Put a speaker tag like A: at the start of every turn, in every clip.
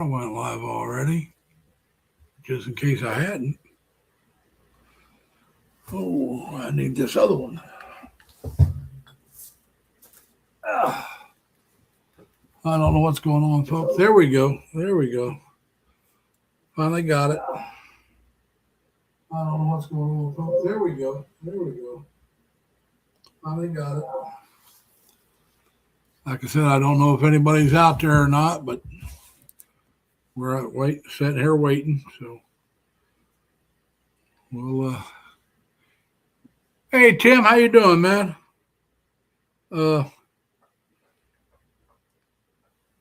A: I went live already, just in case I hadn't. Oh, I need this other one. I don't know what's going on, folks. There we go. There we go. Finally got it. I don't know what's going on, folks. There we go. There we go. Finally got it. Like I said, I don't know if anybody's out there or not, but we're sitting here waiting. So we'll. Hey Tim, how you doing, man?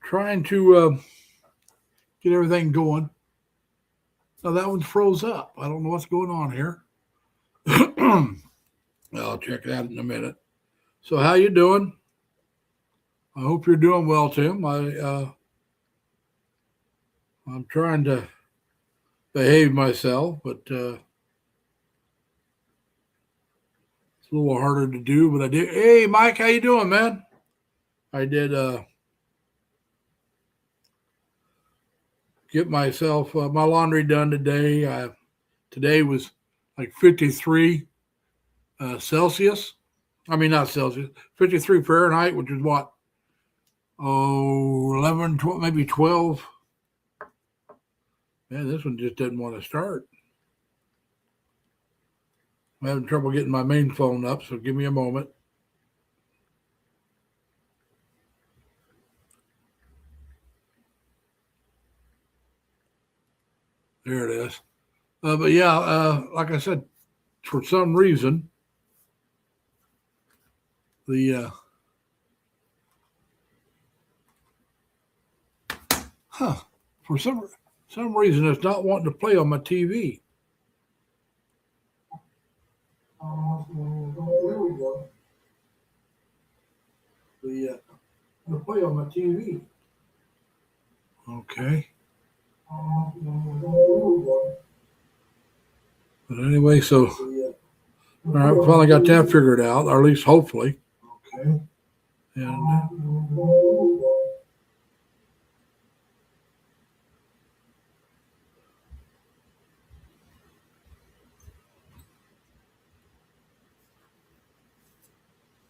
A: Trying to get everything going. Oh, that one froze up. I don't know what's going on here. I'll check that in a minute. So how you doing? I hope you're doing well, Tim. I'm trying to behave myself, but it's a little harder to do. But I did. Hey, Mike, how you doing, man? I did get myself my laundry done today. Today was like 53 Celsius. I mean, not Celsius, 53 Fahrenheit, which is what? 11, 12, maybe 12. Man, this one just doesn't want to start. I'm having trouble getting my main phone up, so give me a moment. There it is. But yeah, like I said, for some reason, the for some reason it's not wanting to play on my TV. There we go. The play on my TV. Okay. But anyway, so all right, we finally got that figured out, or at least hopefully. Okay. And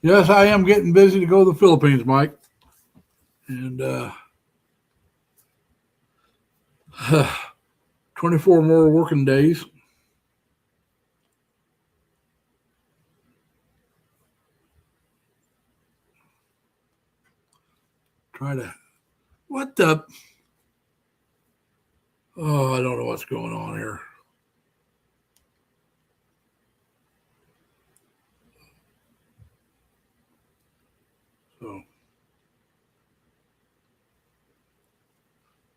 A: yes, I am getting busy to go to the Philippines, Mike. And 24 more working days. Try to, what the? Oh, I don't know what's going on here. So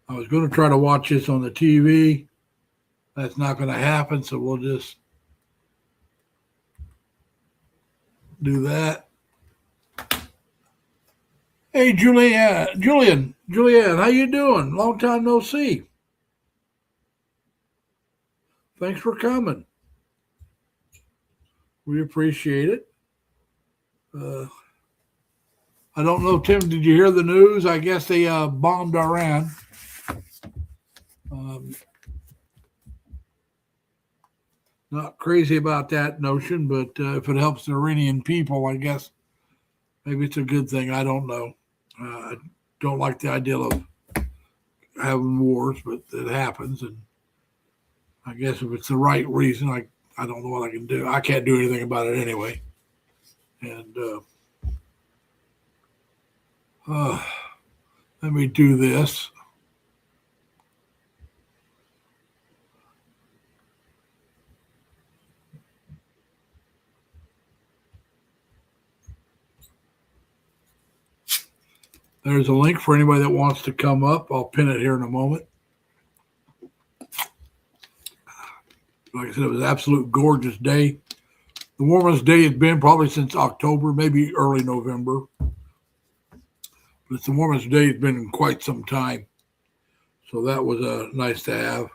A: I was going to try to watch this on the TV. That's not going to happen, so we'll just do that. Hey, Julianne, how you doing? Long time no see. Thanks for coming. We appreciate it. I don't know, Tim, did you hear the news? I guess they bombed Iran. Not crazy about that notion, but if it helps the Iranian people, I guess maybe it's a good thing. I don't know. I don't like the idea of having wars, but it happens. And I guess if it's the right reason, I don't know what I can do. I can't do anything about it anyway. And let me do this. There's a link for anybody that wants to come up. I'll pin it here in a moment. Like I said, it was an absolute gorgeous day. The warmest day it's been probably since October, maybe early November. But it's the warmest day it's been in quite some time. So that was nice to have.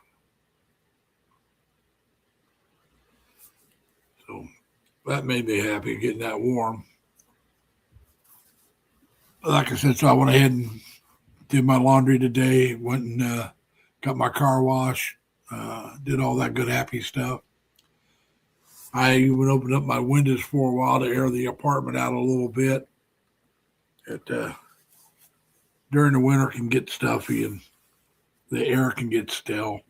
A: So that made me happy getting that warm. Like I said, so I went ahead and did my laundry today. Went and got my car wash. Did all that good happy stuff. I even opened up my windows for a while to air the apartment out a little bit. During the winter can get stuffy and the air can get stale.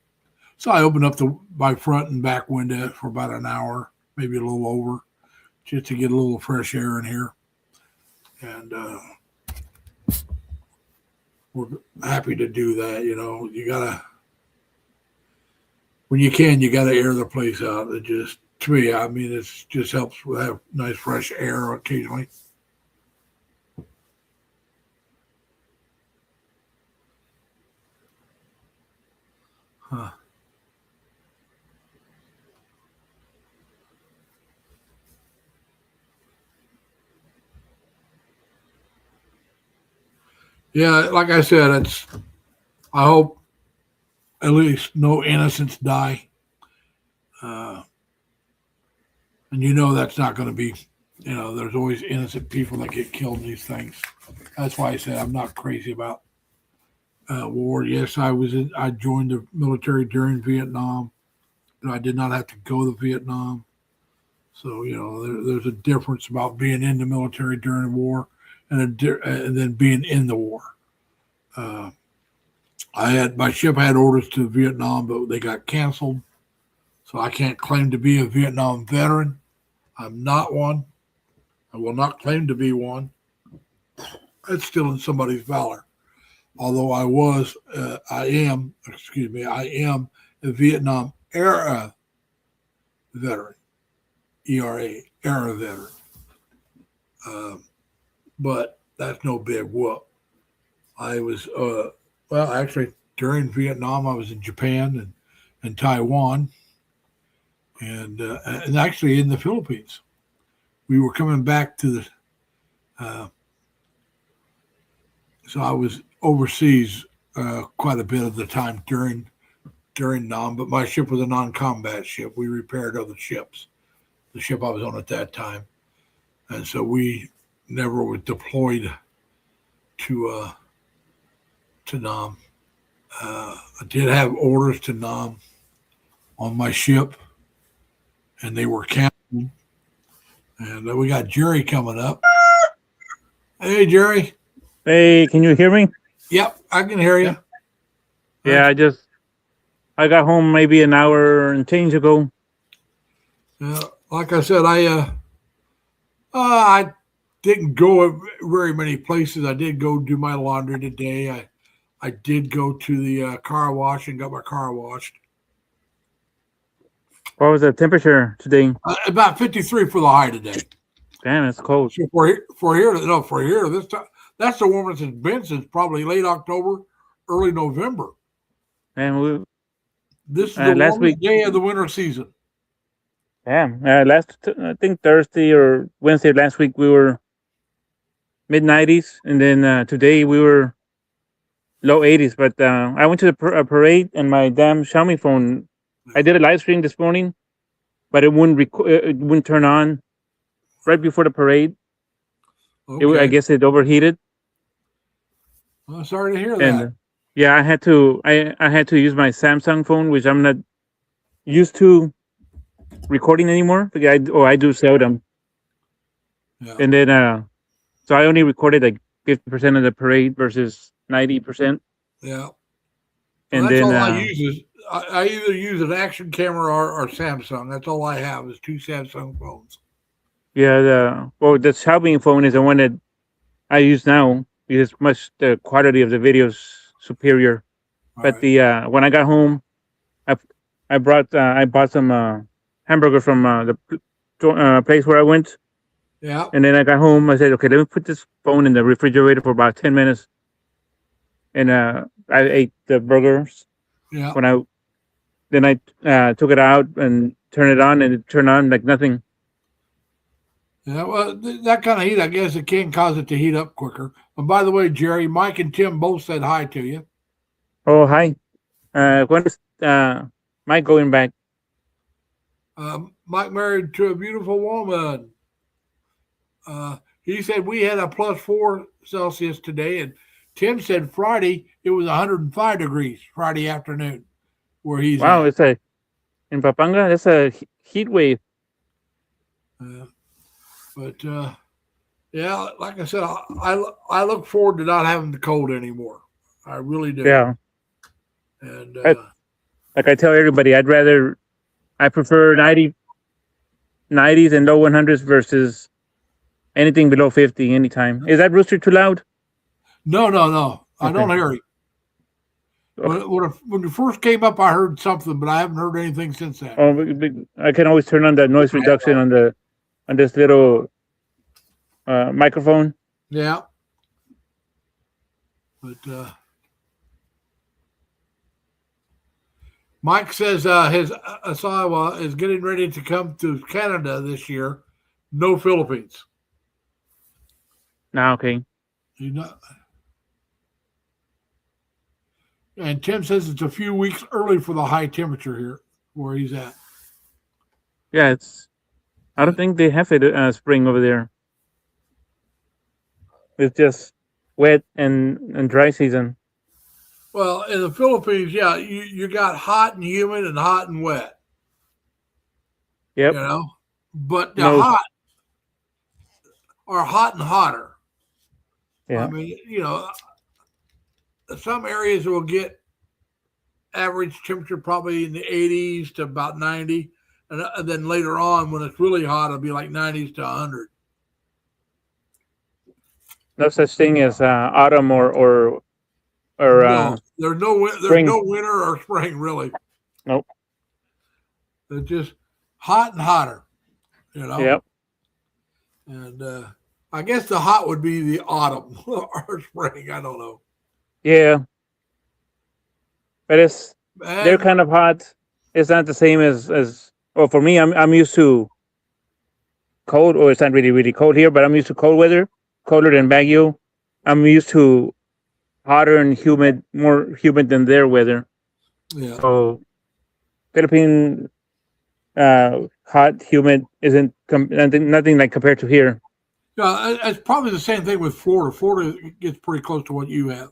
A: So I opened up my front and back window for about an hour, maybe a little over, just to get a little fresh air in here. And we're happy to do that. You gotta, when you can, you gotta air the place out. It just, to me, I mean, it just helps with have nice fresh air occasionally. Huh. Yeah, like I said, I hope at least no innocents die. And that's not going to be, there's always innocent people that get killed in these things. That's why I said I'm not crazy about war. Yes, I joined the military during Vietnam, but I did not have to go to Vietnam. So there's a difference about being in the military during the war and then being in the war. My ship had orders to Vietnam, but they got canceled. So I can't claim to be a Vietnam veteran. I'm not one. I will not claim to be one. It's still in somebody's valor. Although I am a Vietnam era veteran, ERA, era veteran. But that's no big whoop. I was, actually, during Vietnam, I was in Japan and Taiwan, and actually in the Philippines. We were coming back to so I was overseas quite a bit of the time during NAM, but my ship was a non-combat ship. We repaired other ships, the ship I was on at that time, and so we never were deployed to NAM. I did have orders to NAM on my ship, and they were canceled. And we got Jerry coming up. Hey, Jerry.
B: Hey, can you hear me?
A: Yep, I can hear you.
B: Yeah, I got home maybe an hour and change ago.
A: Like I said, I didn't go very many places. I did go do my laundry today. I did go to the car wash and got my car washed.
B: What was the temperature today?
A: About 53 for the high today.
B: Damn, it's cold.
A: So for here, this time, that's the warmest it's been since probably late October, early November.
B: And
A: this is the warmest day of the winter season.
B: Damn, I think Thursday or Wednesday last week we were mid-90s, and then today we were low 80s. But I went to the parade, and my damn Xiaomi phone. I did a live stream this morning, but it wouldn't turn on right before the parade. Okay. I guess it overheated.
A: I'm sorry to hear
B: and,
A: that.
B: Yeah, I had to use my Samsung phone, which I'm not used to recording anymore. I do seldom. Yeah. And then so I only recorded like 50% of the parade versus 90%.
A: Yeah.
B: And that's then
A: all I use. I either use an action camera or Samsung. That's all I have is 2 Samsung phones.
B: Yeah, the Xiaomi phone is the one that I use now because the quality of the video is superior. All but right. When I got home, I bought some hamburger from the place where I went.
A: Yeah.
B: And then I got home. I said, okay, let me put this phone in the refrigerator for about 10 minutes. And I ate the burgers.
A: Yeah.
B: Then I took it out and turned it on, and it turned on like nothing.
A: Yeah, well, that kind of heat, I guess, it can cause it to heat up quicker. And by the way, Jerry, Mike and Tim both said hi to you.
B: Oh, hi. When is Mike going back?
A: Mike married to a beautiful woman. He said we had a +4 Celsius today, and Tim said Friday it was 105 degrees Friday afternoon where he's
B: Wow,
A: at.
B: it's in Papanga. That's a heat wave.
A: But yeah, like I said, I look forward to not having the cold anymore. I really do.
B: Yeah.
A: And
B: Like I tell everybody, I prefer 90s and low 100s versus anything below 50 anytime. Is that rooster too loud?
A: no, I don't
B: Okay.
A: hear you. When you first came up, I heard something, but I haven't heard anything since then.
B: Oh, I can always turn on the noise reduction on this little microphone.
A: Yeah, but Mike says his Asawa is getting ready to come to Canada this year. No Philippines.
B: Now, okay.
A: He's not. And Tim says it's a few weeks early for the high temperature here where he's at.
B: Yeah, I don't think they have it spring over there. It's just wet and dry season.
A: Well, in the Philippines, yeah, you got hot and humid and hot and wet.
B: Yep.
A: You know, but the
B: No.
A: hot are hot and hotter.
B: Yeah.
A: I mean, you know, some areas will get average temperature probably in the 80s to about 90. And then later on, when it's really hot, it'll be like 90s to 100.
B: No such thing as autumn or
A: No, there's no
B: spring.
A: no winter or spring really.
B: Nope.
A: It's just hot and hotter, you know.
B: Yep.
A: And I guess the hot would be the autumn or spring. I don't know.
B: Yeah. But they're
A: And,
B: kind of hot. It's not the same as well, for me, I'm used to cold, or it's not really cold here, but I'm used to cold weather, colder than Baguio. I'm used to hotter and humid, more humid than their weather.
A: yeah.
B: So Philippine hot, humid isn't nothing like compared to here.
A: Yeah, it's probably the same thing with Florida. Florida gets pretty close to what you have.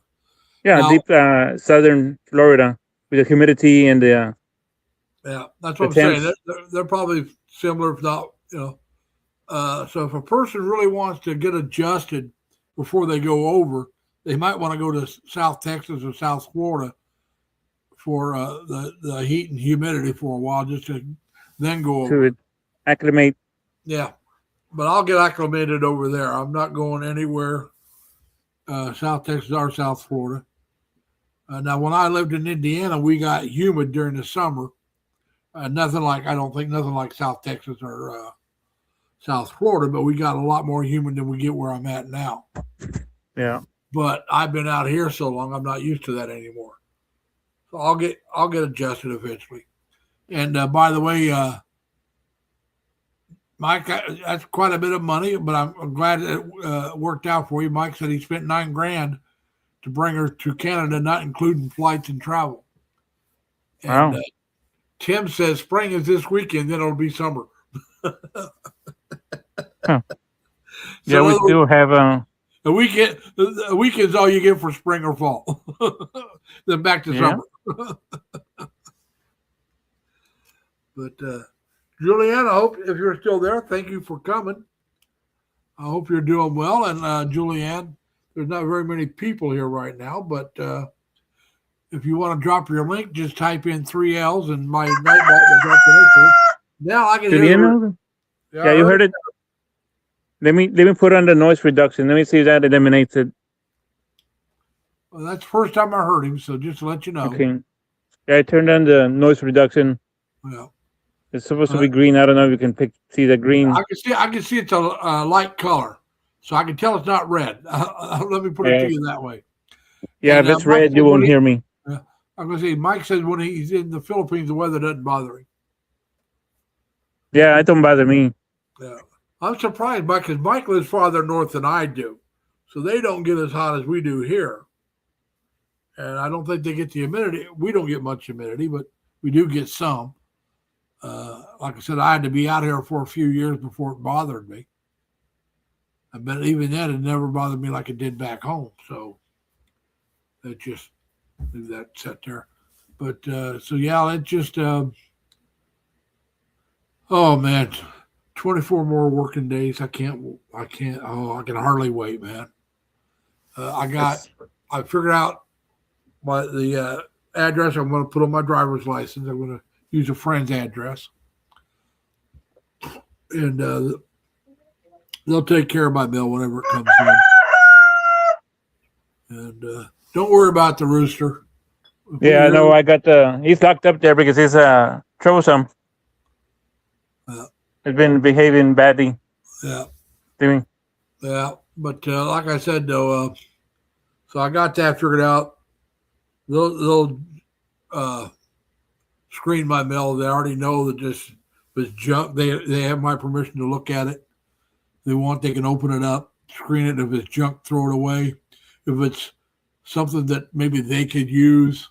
B: Yeah,
A: Now-
B: deep southern Florida with the humidity and the
A: Yeah, that's what I'm
B: The
A: saying.
B: temps.
A: They're probably similar, if not, you know. So if a person really wants to get adjusted before they go over, they might want to go to South Texas or South Florida for the heat and humidity for a while, just to then go over.
B: to acclimate.
A: Yeah, but I'll get acclimated over there. I'm not going anywhere South Texas or South Florida. Now, when I lived in Indiana, we got humid during the summer. I don't think nothing like South Texas or South Florida, but we got a lot more humid than we get where I'm at now.
B: Yeah.
A: But I've been out here so long, I'm not used to that anymore. So I'll get adjusted eventually. And by the way, Mike, that's quite a bit of money, but I'm glad it worked out for you. Mike said he spent $9,000 to bring her to Canada, not including flights and travel. And
B: Wow.
A: Tim says spring is this weekend, then it'll be summer.
B: Huh.
A: So
B: Yeah,
A: in
B: we
A: other words,
B: still have
A: the weekend's all you get for spring or fall. Then back to
B: Yeah.
A: summer. But Julianne, I hope if you're still there, thank you for coming. I hope you're doing well. And Julianne, there's not very many people here right now, but if you want to drop your link, just type in 3 L's and my nightbot will drop the link to it. Now I can hear
B: Juliana? Yeah, you heard it. Let me put on the noise reduction. Let me see if that eliminates it.
A: Well, that's the first time I heard him, so just to let you know.
B: Okay. Yeah, I turned on the noise reduction.
A: Yeah.
B: It's supposed to be green. I don't know if you can see the green.
A: I can see it's a light color, so I can tell it's not red. Let me put it to you that way.
B: Yeah,
A: And,
B: if it's
A: Mike
B: red,
A: said
B: you
A: when
B: won't
A: he-
B: hear me.
A: I'm going to say, Mike says when he's in the Philippines, the weather doesn't bother him.
B: Yeah, it don't bother me.
A: Yeah. I'm surprised, Mike, because Mike lives farther north than I do. So they don't get as hot as we do here. And I don't think they get the humidity. We don't get much humidity, but we do get some. Like I said, I had to be out here for a few years before it bothered me. But even then, it never bothered me like it did back home. So, That just leave that set there. But so yeah, it just oh man, 24 more working days. I can't. Oh, I can hardly wait, man.
B: It's,
A: I figured out the address I'm going to put on my driver's license. I'm going to use a friend's address, and they'll take care of my mail whenever it comes in. And don't worry about the rooster. If we
B: yeah,
A: hear-
B: no, I got he's locked up there because he's troublesome.
A: Uh,
B: He's been behaving badly
A: yeah,
B: to me.
A: yeah. But like I said, though, so I got that figured out. They'll screen my mail. They already know that this was junk. They have my permission to look at it. They can open it up, screen it. If it's junk, throw it away. If it's something that maybe they could use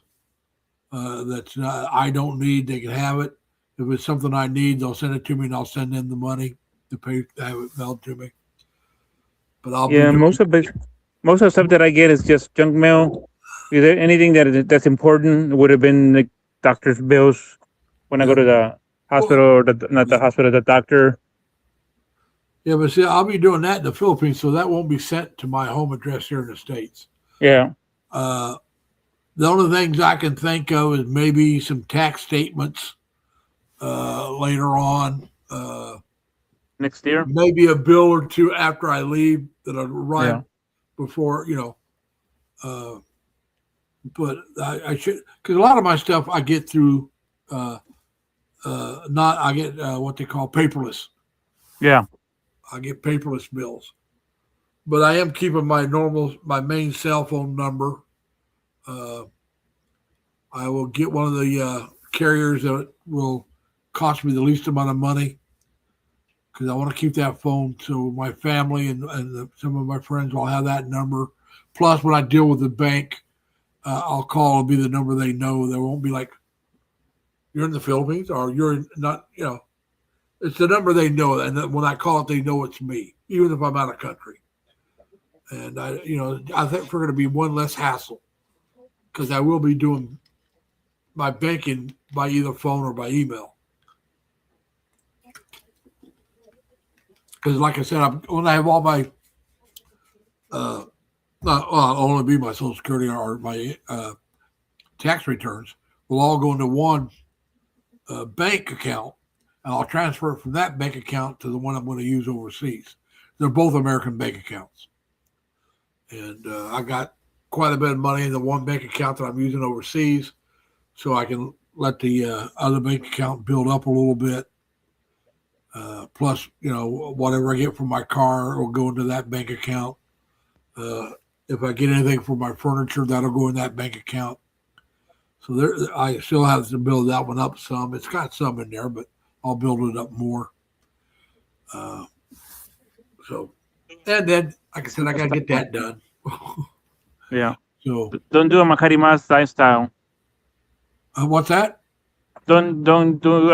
A: that's not, I don't need, they can have it. If it's something I need, they'll send it to me, and I'll send them the money to pay to have it mailed to me. But I'll
B: Yeah,
A: be
B: most of the stuff that I get is just junk mail. Is there anything that's important? Would have been like doctor's bills when I go to the hospital, or not the hospital, the doctor.
A: yeah, but see, I'll be doing that in the Philippines, so that won't be sent to my home address here in the States.
B: Yeah,
A: The only things I can think of is maybe some tax statements later on.
B: next year.
A: Maybe a bill or two after I leave that I'll arrive
B: Yeah.
A: before, but I should, because a lot of my stuff I get through, not, I get what they call paperless.
B: Yeah,
A: I get paperless bills, but I am keeping my main cell phone number. I will get one of the carriers that will cost me the least amount of money, because I want to keep that phone so my family and some of my friends will have that number. Plus, when I deal with the bank, I'll call. It'll be the number they know. They won't be like, "You're in the Philippines," or "You're not." It's the number they know, and then when I call it, they know it's me, even if I'm out of country. And I think we're going to be one less hassle, because I will be doing my banking by either phone or by email. Because, like I said, when I have all my, I'll only be my Social Security or my tax returns will all go into one bank account, and I'll transfer it from that bank account to the one I'm going to use overseas. They're both American bank accounts, and I got quite a bit of money in the one bank account that I'm using overseas, so I can let the other bank account build up a little bit. Plus, whatever I get from my car will go into that bank account. If I get anything for my furniture, that'll go in that bank account. So I still have to build that one up some. It's got some in there, but I'll build it up more. And then, like I said, I got to get that done.
B: yeah.
A: So,
B: Don't do a Macarimas lifestyle.
A: what's that?
B: Don't do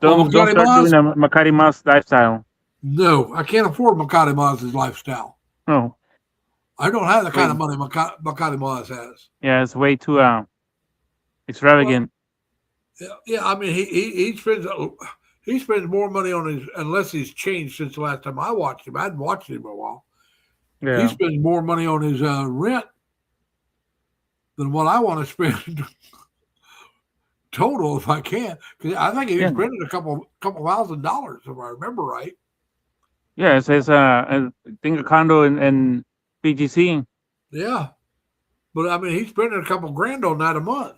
A: Oh,
B: don't start doing a Macarimas lifestyle.
A: No, I can't afford Makati Maz's lifestyle.
B: No.
A: I don't have the kind of money Makati Maz has.
B: Yeah, it's way too extravagant.
A: Yeah. I mean, he spends more money on his, unless he's changed since the last time I watched him. I hadn't watched him in a while.
B: Yeah.
A: He spends more money on his rent than what I want to spend total if I can. Because I think he's spending a couple $1,000 if I remember right.
B: Yeah, it says I think a condo in BGC.
A: Yeah, but I mean, he's spending a couple grand on that a month.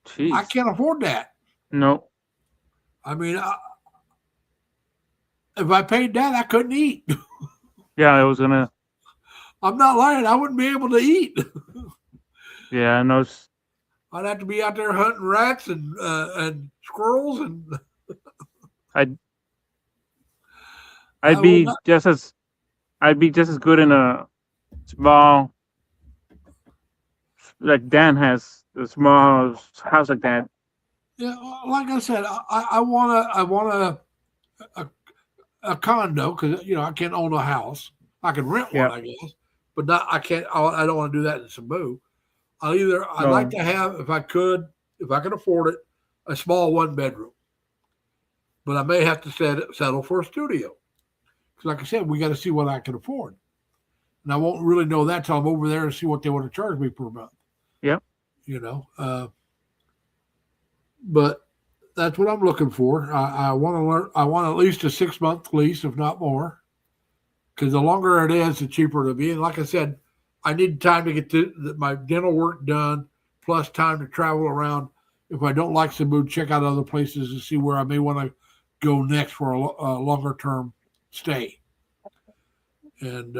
B: Jeez.
A: I can't afford that.
B: No.
A: I mean, if I paid that, I couldn't eat.
B: Yeah, I was gonna.
A: I'm not lying. I wouldn't be able to eat.
B: Yeah, I know.
A: I'd have to be out there hunting rats and squirrels, and
B: I'd be just as good in a small, like Dan has a small house like that.
A: yeah, like I said, I want a condo, because I can't own a house. I can rent one, I guess, but not I can't. I don't want to do that in Cebu. I'd like
B: No.
A: to have, if I could, if I can afford it, a small 1 bedroom. But I may have to settle for a studio. Because, like I said, we got to see what I can afford. And I won't really know that till I'm over there and see what they want to charge me per month.
B: Yeah.
A: You know, but that's what I'm looking for. I want to learn. I want at least a 6 month lease, if not more. Because the longer it is, the cheaper it'll be. And like I said, I need time to get my dental work done, plus time to travel around. If I don't like Cebu, check out other places and see where I may want to go next for a longer term stay. And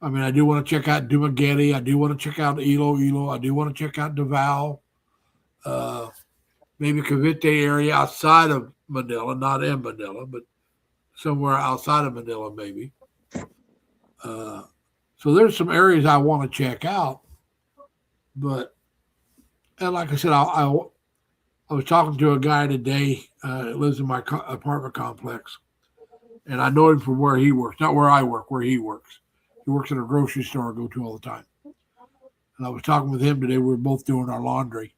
A: I mean, I do want to check out Dumaguete. I do want to check out Iloilo. I do want to check out Davao. Maybe Cavite area outside of Manila, not in Manila, but somewhere outside of Manila, maybe. So there's some areas I want to check out, but and like I said, I was talking to a guy today that lives in my apartment complex, and I know him from where he works, not where I work, where he works. He works at a grocery store I go to all the time. And I was talking with him today. We were both doing our laundry.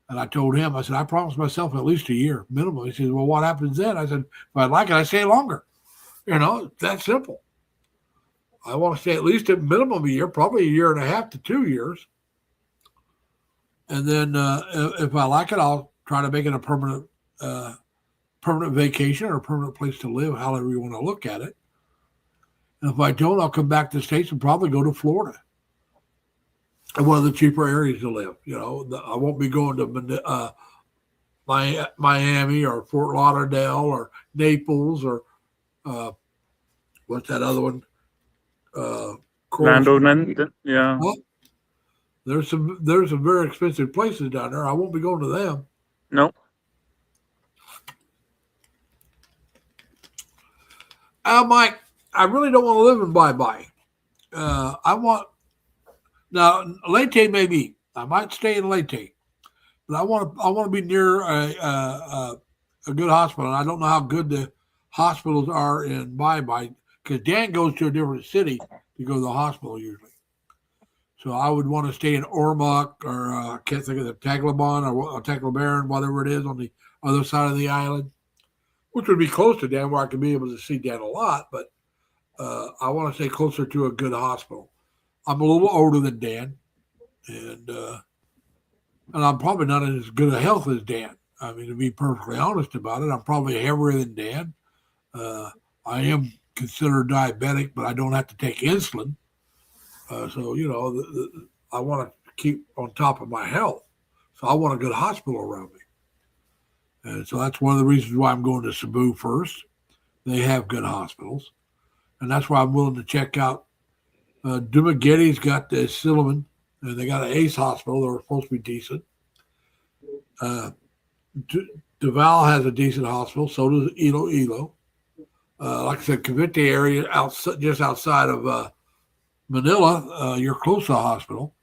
A: And I told him, I said, I promised myself at least a year minimum. He said, well, what happens then? I said, if I like it, I stay longer. You know, it's that simple. I want to stay at least at minimum a year, probably a year and a half to 2 years. And then if I like it, I'll try to make it a permanent vacation or a permanent place to live, however you want to look at it. And if I don't, I'll come back to the States and probably go to Florida. And one of the cheaper areas to live. You know, I won't be going to Miami or Fort Lauderdale or Naples or what's that other one?
B: Orlando, yeah.
A: Well, there's some very expensive places down there. I won't be going to them.
B: No.
A: Mike, I really don't want to live in Bye-Bye. I want now Leyte maybe. I might stay in Leyte, but I want to be near a good hospital. And I don't know how good the hospitals are in Bye-Bye because Dan goes to a different city to go to the hospital usually. So I would want to stay in Ormoc or I can't think of the Tacloban or Tacloban, whatever it is on the other side of the island, which would be close to Dan where I could be able to see Dan a lot. But I want to stay closer to a good hospital. I'm a little older than Dan, and I'm probably not as good a health as Dan. I mean, to be perfectly honest about it, I'm probably heavier than Dan. I am considered diabetic, but I don't have to take insulin. So, you know, I want to keep on top of my health. So I want a good hospital around me. And so that's one of the reasons why I'm going to Cebu first. They have good hospitals. And that's why I'm willing to check out. Dumaguete's got the Silliman, and they got an Ace hospital. They're supposed to be decent. Davao has a decent hospital. So does Iloilo. Like I said, Cavite area, just outside of Manila, you're close to a hospital.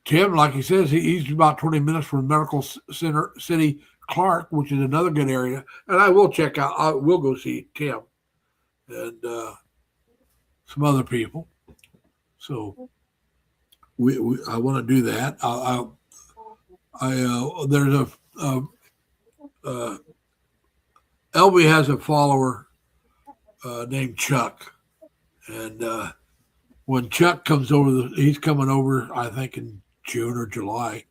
A: Tim, like he says, he's about 20 minutes from Medical Center City, Clark, which is another good area. And I will check out. I will go see Tim and some other people. So I want to do that. There's Elby has a follower named Chuck. And when Chuck comes over, he's coming over, I think, in June or July.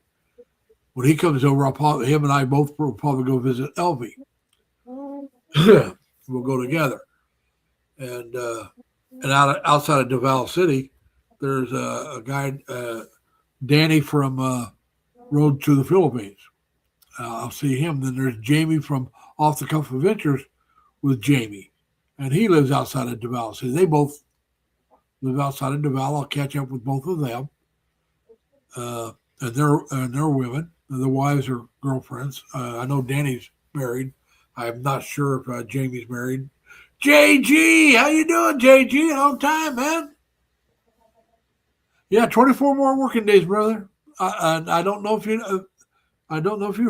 A: When he comes over, him and I both will probably go visit Elvie. We'll go together. And outside of Davao City, there's a guy, Danny from Road to the Philippines. I'll see him. Then there's Jamie from Off the Cuff Adventures with Jamie. And he lives outside of Davao City. They both live outside of Davao. I'll catch up with both of them. And they're women. The wives are girlfriends. I know Danny's married. I'm not sure if Jamie's married. JG, how you doing, JG? Long time, man. Yeah, 24 more working days, brother. I don't know if you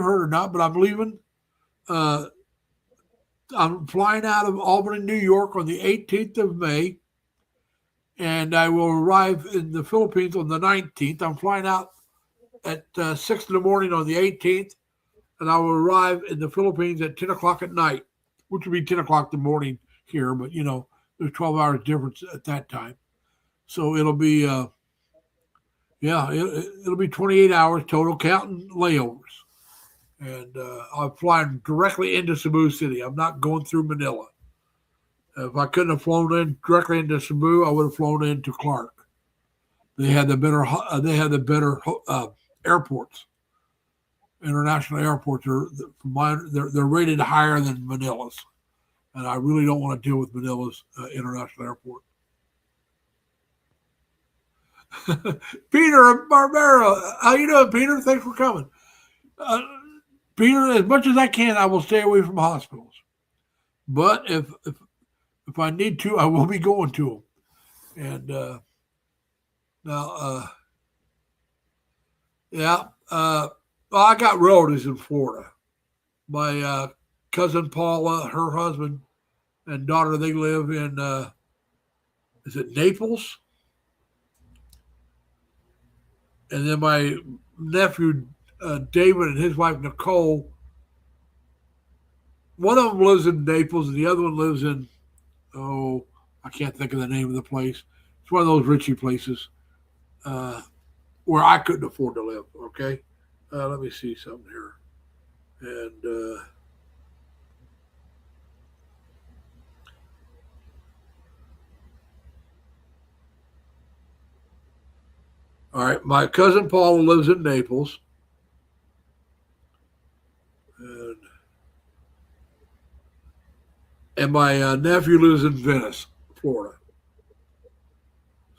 A: heard or not, but I'm leaving. I'm flying out of Albany, New York on the 18th of May, and I will arrive in the Philippines on the 19th. I'm flying out at 6 in the morning on the 18th, and I will arrive in the Philippines at 10 o'clock at night, which will be 10 o'clock in the morning here, but there's 12 hours difference at that time. So it'll be, it'll be 28 hours total, counting layovers. And I'm flying directly into Cebu City. I'm not going through Manila. If I couldn't have flown in directly into Cebu, I would have flown into Clark. They had the better. Airports, international airports. They're rated higher than Manila's, and I really don't want to deal with Manila's international airport. Peter Barbera, how you doing, Peter? Thanks for coming. Peter, as much as I can, I will stay away from hospitals. But if I need to, I will be going to them. And well, I got relatives in Florida. My cousin Paula, her husband and daughter, they live in, is it Naples? And then my nephew, David, and his wife, Nicole, one of them lives in Naples and the other one lives in, I can't think of the name of the place. It's one of those Richie places where I couldn't afford to live, okay? Let me see something here. And all right, my cousin Paula lives in Naples. And my nephew lives in Venice, Florida.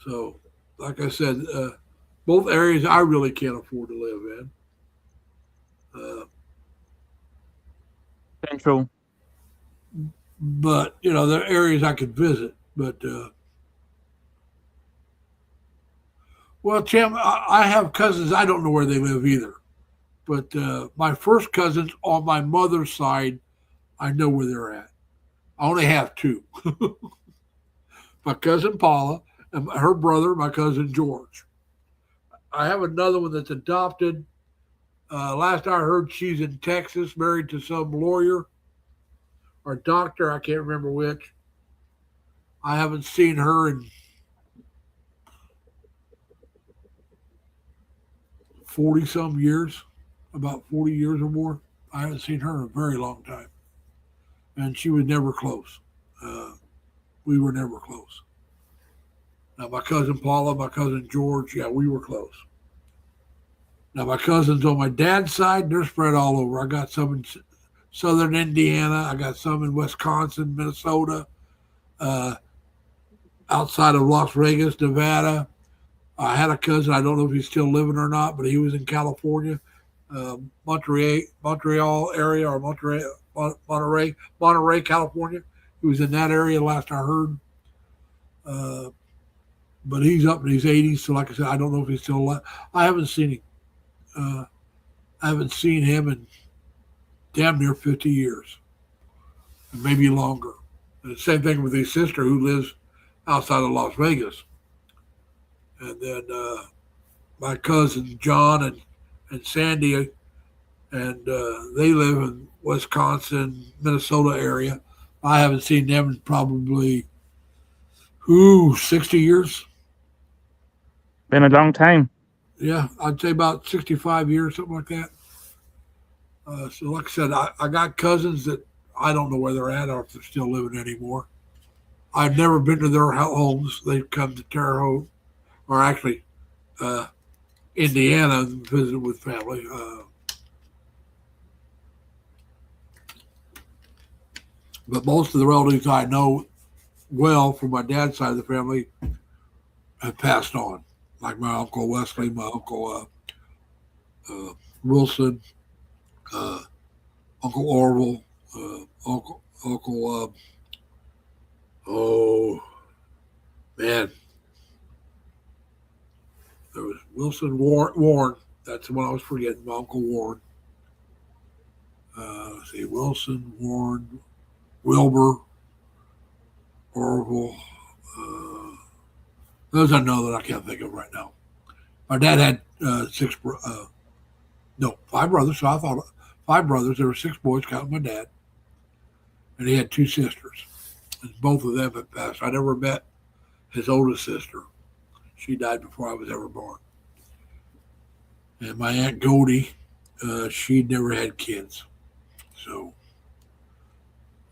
A: So, like I said, both areas I really can't afford to live in.
B: Central.
A: But there are areas I could visit. But well, Tim, I have cousins. I don't know where they live either. But my first cousins on my mother's side, I know where they're at. I only have two. My cousin Paula and her brother, my cousin George. I have another one that's adopted. Last I heard, she's in Texas, married to some lawyer or doctor. I can't remember which. I haven't seen her in 40 some years, about 40 years or more. I haven't seen her in a very long time. And she was never close. We were never close. Now, my cousin Paula, my cousin George, yeah, we were close. Now, my cousins on my dad's side, they're spread all over. I got some in southern Indiana. I got some in Wisconsin, Minnesota, outside of Las Vegas, Nevada. I had a cousin, I don't know if he's still living or not, but he was in California, Montreal area, or Monterey, California. He was in that area last I heard. But he's up in his 80s, so like I said, I don't know if he's still alive. I haven't seen him. I haven't seen him in damn near 50 years, maybe longer. And the same thing with his sister who lives outside of Las Vegas. And then my cousins John and Sandy, and they live in Wisconsin, Minnesota area. I haven't seen them in probably 60 years.
B: Been a long time.
A: Yeah, I'd say about 65 years, something like that. So like I said, I got cousins that I don't know where they're at or if they're still living anymore. I've never been to their homes. They've come to Terre Haute, or actually Indiana, and visited with family. But most of the relatives I know well from my dad's side of the family have passed on, like my Uncle Wesley, my Uncle Wilson, Uncle Orville, Uncle oh man, there was Wilson Warren. That's the one I was forgetting. My Uncle Warren. Let's see, Wilson, Warren, Wilbur, Orville. Those I know that I can't think of right now. My dad had five brothers. So I thought five brothers. There were six boys, counting my dad, and he had two sisters. And both of them had passed. I never met his oldest sister. She died before I was ever born. And my Aunt Goldie, she never had kids. So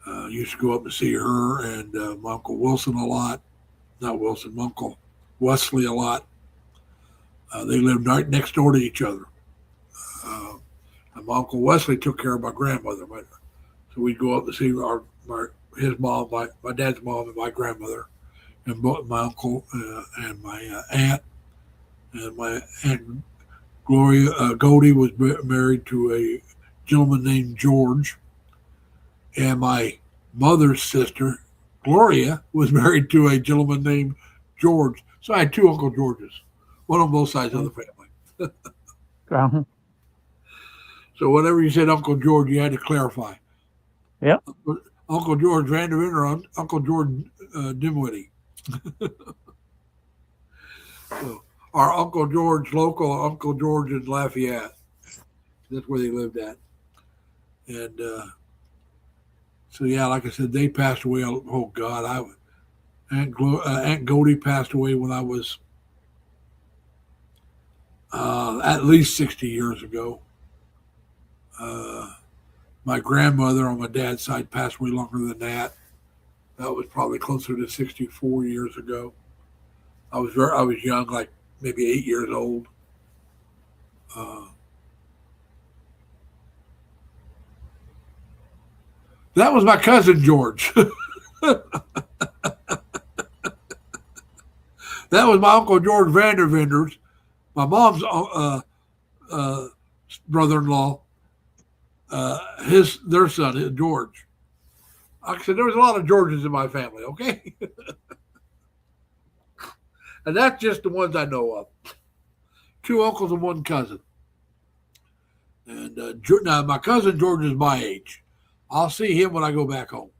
A: I used to go up and see her and my Uncle Wilson a lot. Not Wilson, my Uncle Wesley a lot. They lived right next door to each other. And my Uncle Wesley took care of my grandmother. So we'd go up to see his mom, my dad's mom, and my grandmother, and my uncle and my aunt. And my Aunt Gloria Goldie was married to a gentleman named George. And my mother's sister, Gloria, was married to a gentleman named George. So I had two Uncle Georges, one on both sides of the family.
B: Uh-huh.
A: So whenever you said Uncle George, you had to clarify.
B: Yeah.
A: Uncle George Vanderven or Uncle George Dimwitty. So, our Uncle George local, Uncle George in Lafayette. That's where they lived at. And so, yeah, like I said, they passed away. Oh, God. Aunt Goldie passed away when I was at least 60 years ago. My grandmother on my dad's side passed away longer than that. That was probably closer to 64 years ago. I was young, like maybe 8 years old. That was my cousin George. That was my Uncle George Vandervenders, my mom's brother-in-law. Their son, George. Like I said, there was a lot of Georges in my family. Okay, and that's just the ones I know of. Two uncles and one cousin. And now my cousin George is my age. I'll see him when I go back home.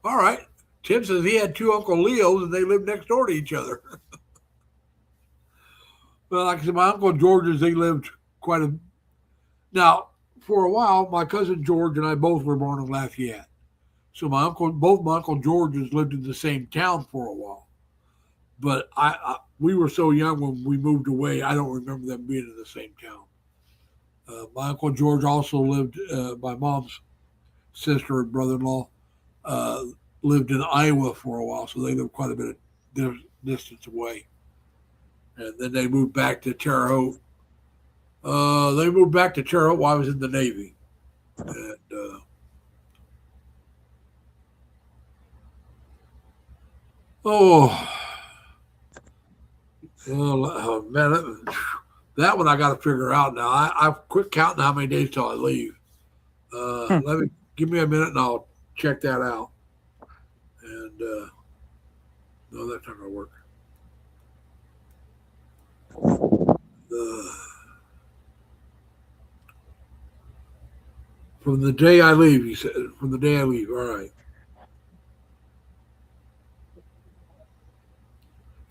A: All right. Tim says he had two Uncle Leos and they lived next door to each other. Well, like I said, my Uncle George's, they lived quite a... Now, for a while, my cousin George and I both were born in Lafayette. So both my Uncle George's lived in the same town for a while. But we were so young when we moved away, I don't remember them being in the same town. My Uncle George also lived, my mom's sister and brother-in-law lived in Iowa for a while, so they lived quite a bit of distance away. And then they moved back to Terre Haute. They moved back to Terre Haute while I was in the Navy. And man, that one I got to figure out now. I've quit counting how many days till I leave. Give me a minute and I'll check that out. And no, that's not gonna work. From the day I leave, he said. From the day I leave, all right.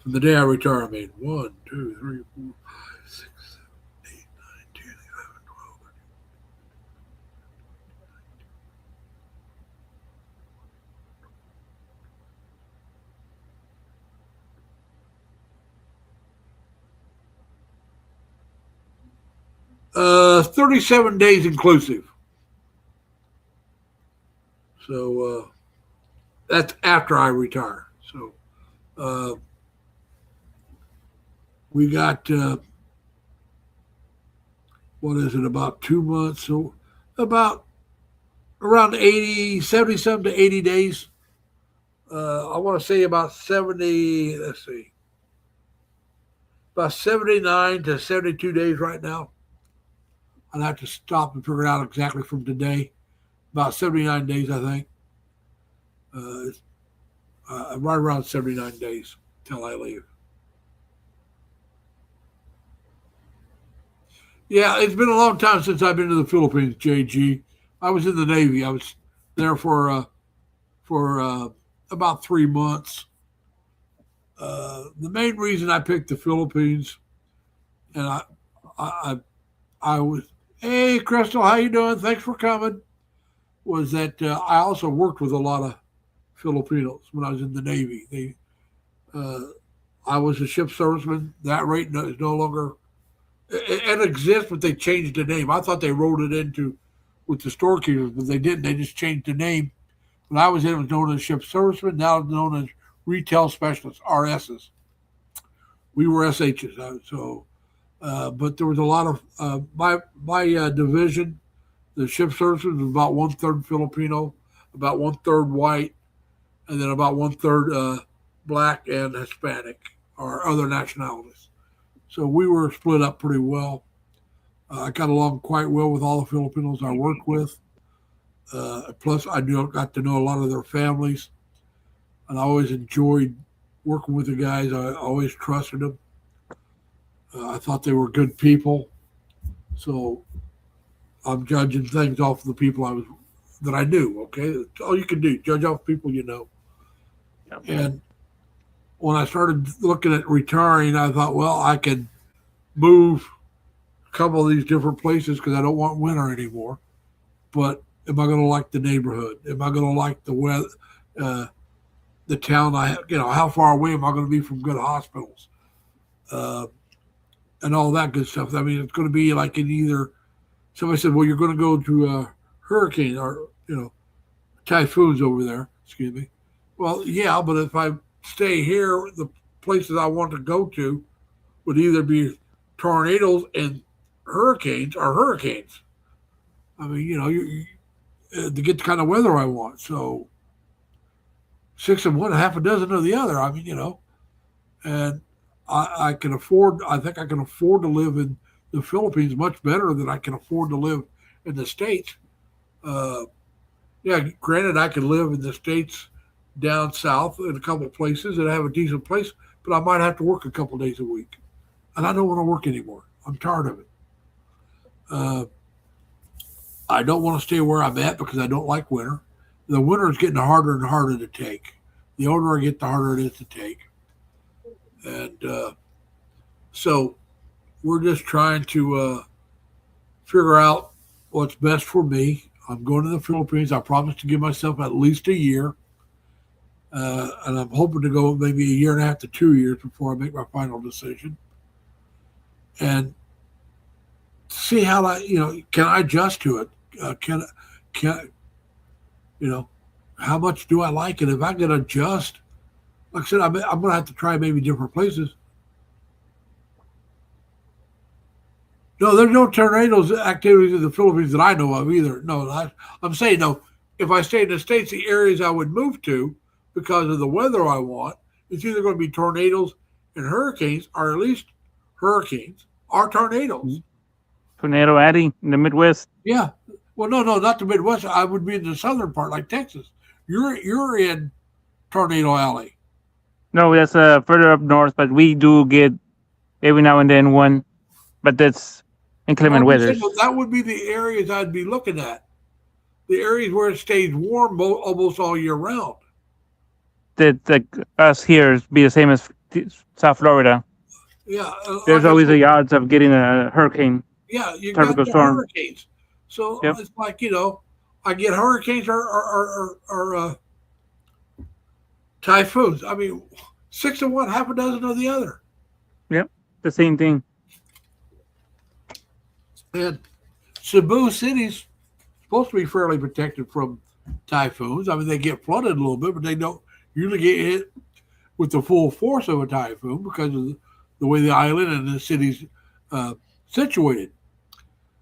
A: From the day I retire, I mean 1, 2, 3, 4, 5, 6, 7, 8, 9, 10, 11, 12. 37 days inclusive. So that's after I retire. So we got what is it, about 2 months, so about around 80, 70 something to 80 days. I want to say about 70, let's see, about 79 to 72 days right now. I'd have to stop and figure it out exactly from today. About 79 days, I think. Right around 79 days till I leave. Yeah, it's been a long time since I've been to the Philippines, JG. I was in the Navy. I was there for about 3 months. The main reason I picked the Philippines, and I, I was, hey Crystal, how you doing? Thanks for coming. Was that I also worked with a lot of Filipinos when I was in the Navy. Uh, I was a ship serviceman. That rate is no longer it exists, but they changed the name. I thought they wrote it into with the storekeepers, but they didn't. They just changed the name. When I was in, it was known as ship serviceman. Now it's known as retail specialists, RSs. We were SHs. But there was a lot of my division. The ship services was about 1/3 Filipino, about 1/3 white, and then about 1/3 black and Hispanic or other nationalities. So we were split up pretty well. I got along quite well with all the Filipinos I worked with. Plus, got to know a lot of their families, and I always enjoyed working with the guys. I always trusted them. I thought they were good people. So I'm judging things off of the people that I knew. Okay, that's all you can do. Judge off people you know. Yep. And when I started looking at retiring, I thought, well, I can move a couple of these different places because I don't want winter anymore. But am I going to like the neighborhood? Am I going to like the weather? The town how far away am I going to be from good hospitals? And all that good stuff. I mean, it's going to be like in either. Somebody said, "Well, you're going to go to a hurricane or typhoons over there." Excuse me. Well, yeah, but if I stay here, the places I want to go to would either be tornadoes and hurricanes or hurricanes. I mean, to get the kind of weather I want. So 6 of one, half a dozen of the other. I mean, and I can afford. I think I can afford to live in the Philippines much better than I can afford to live in the States. Granted, I could live in the States down south in a couple of places and have a decent place, but I might have to work a couple of days a week. And I don't want to work anymore. I'm tired of it. I don't want to stay where I'm at because I don't like winter. The winter is getting harder and harder to take. The older I get, the harder it is to take. And so we're just trying to figure out what's best for me. I'm going to the Philippines. I promised to give myself at least a year. And I'm hoping to go maybe a year and a half to 2 years before I make my final decision. And see how can I adjust to it? How much do I like it? If I can adjust, like I said, I'm going to have to try maybe different places. No, there's no tornadoes activities in the Philippines that I know of either. No, I'm saying no. If I stay in the States, the areas I would move to because of the weather I want, it's either going to be tornadoes and hurricanes, or at least hurricanes or tornadoes.
B: Tornado Alley in the Midwest.
A: Yeah. Well, no, not the Midwest. I would be in the southern part, like Texas. You're in Tornado Alley.
B: No, that's further up north, but we do get every now and then one, but that's inclement weather.
A: That would be the areas I'd be looking at. The areas where it stays warm almost all year round.
B: That us here be the same as South Florida.
A: Yeah.
B: There's always the odds of getting a hurricane.
A: Yeah, you
B: got the storm.
A: Hurricanes. So It's like, I get hurricanes or typhoons. I mean, 6 of one, half a dozen of the other.
B: Yep, the same thing.
A: And Cebu City's supposed to be fairly protected from typhoons. I mean, they get flooded a little bit, but they don't usually get hit with the full force of a typhoon because of the way the island and the city's situated.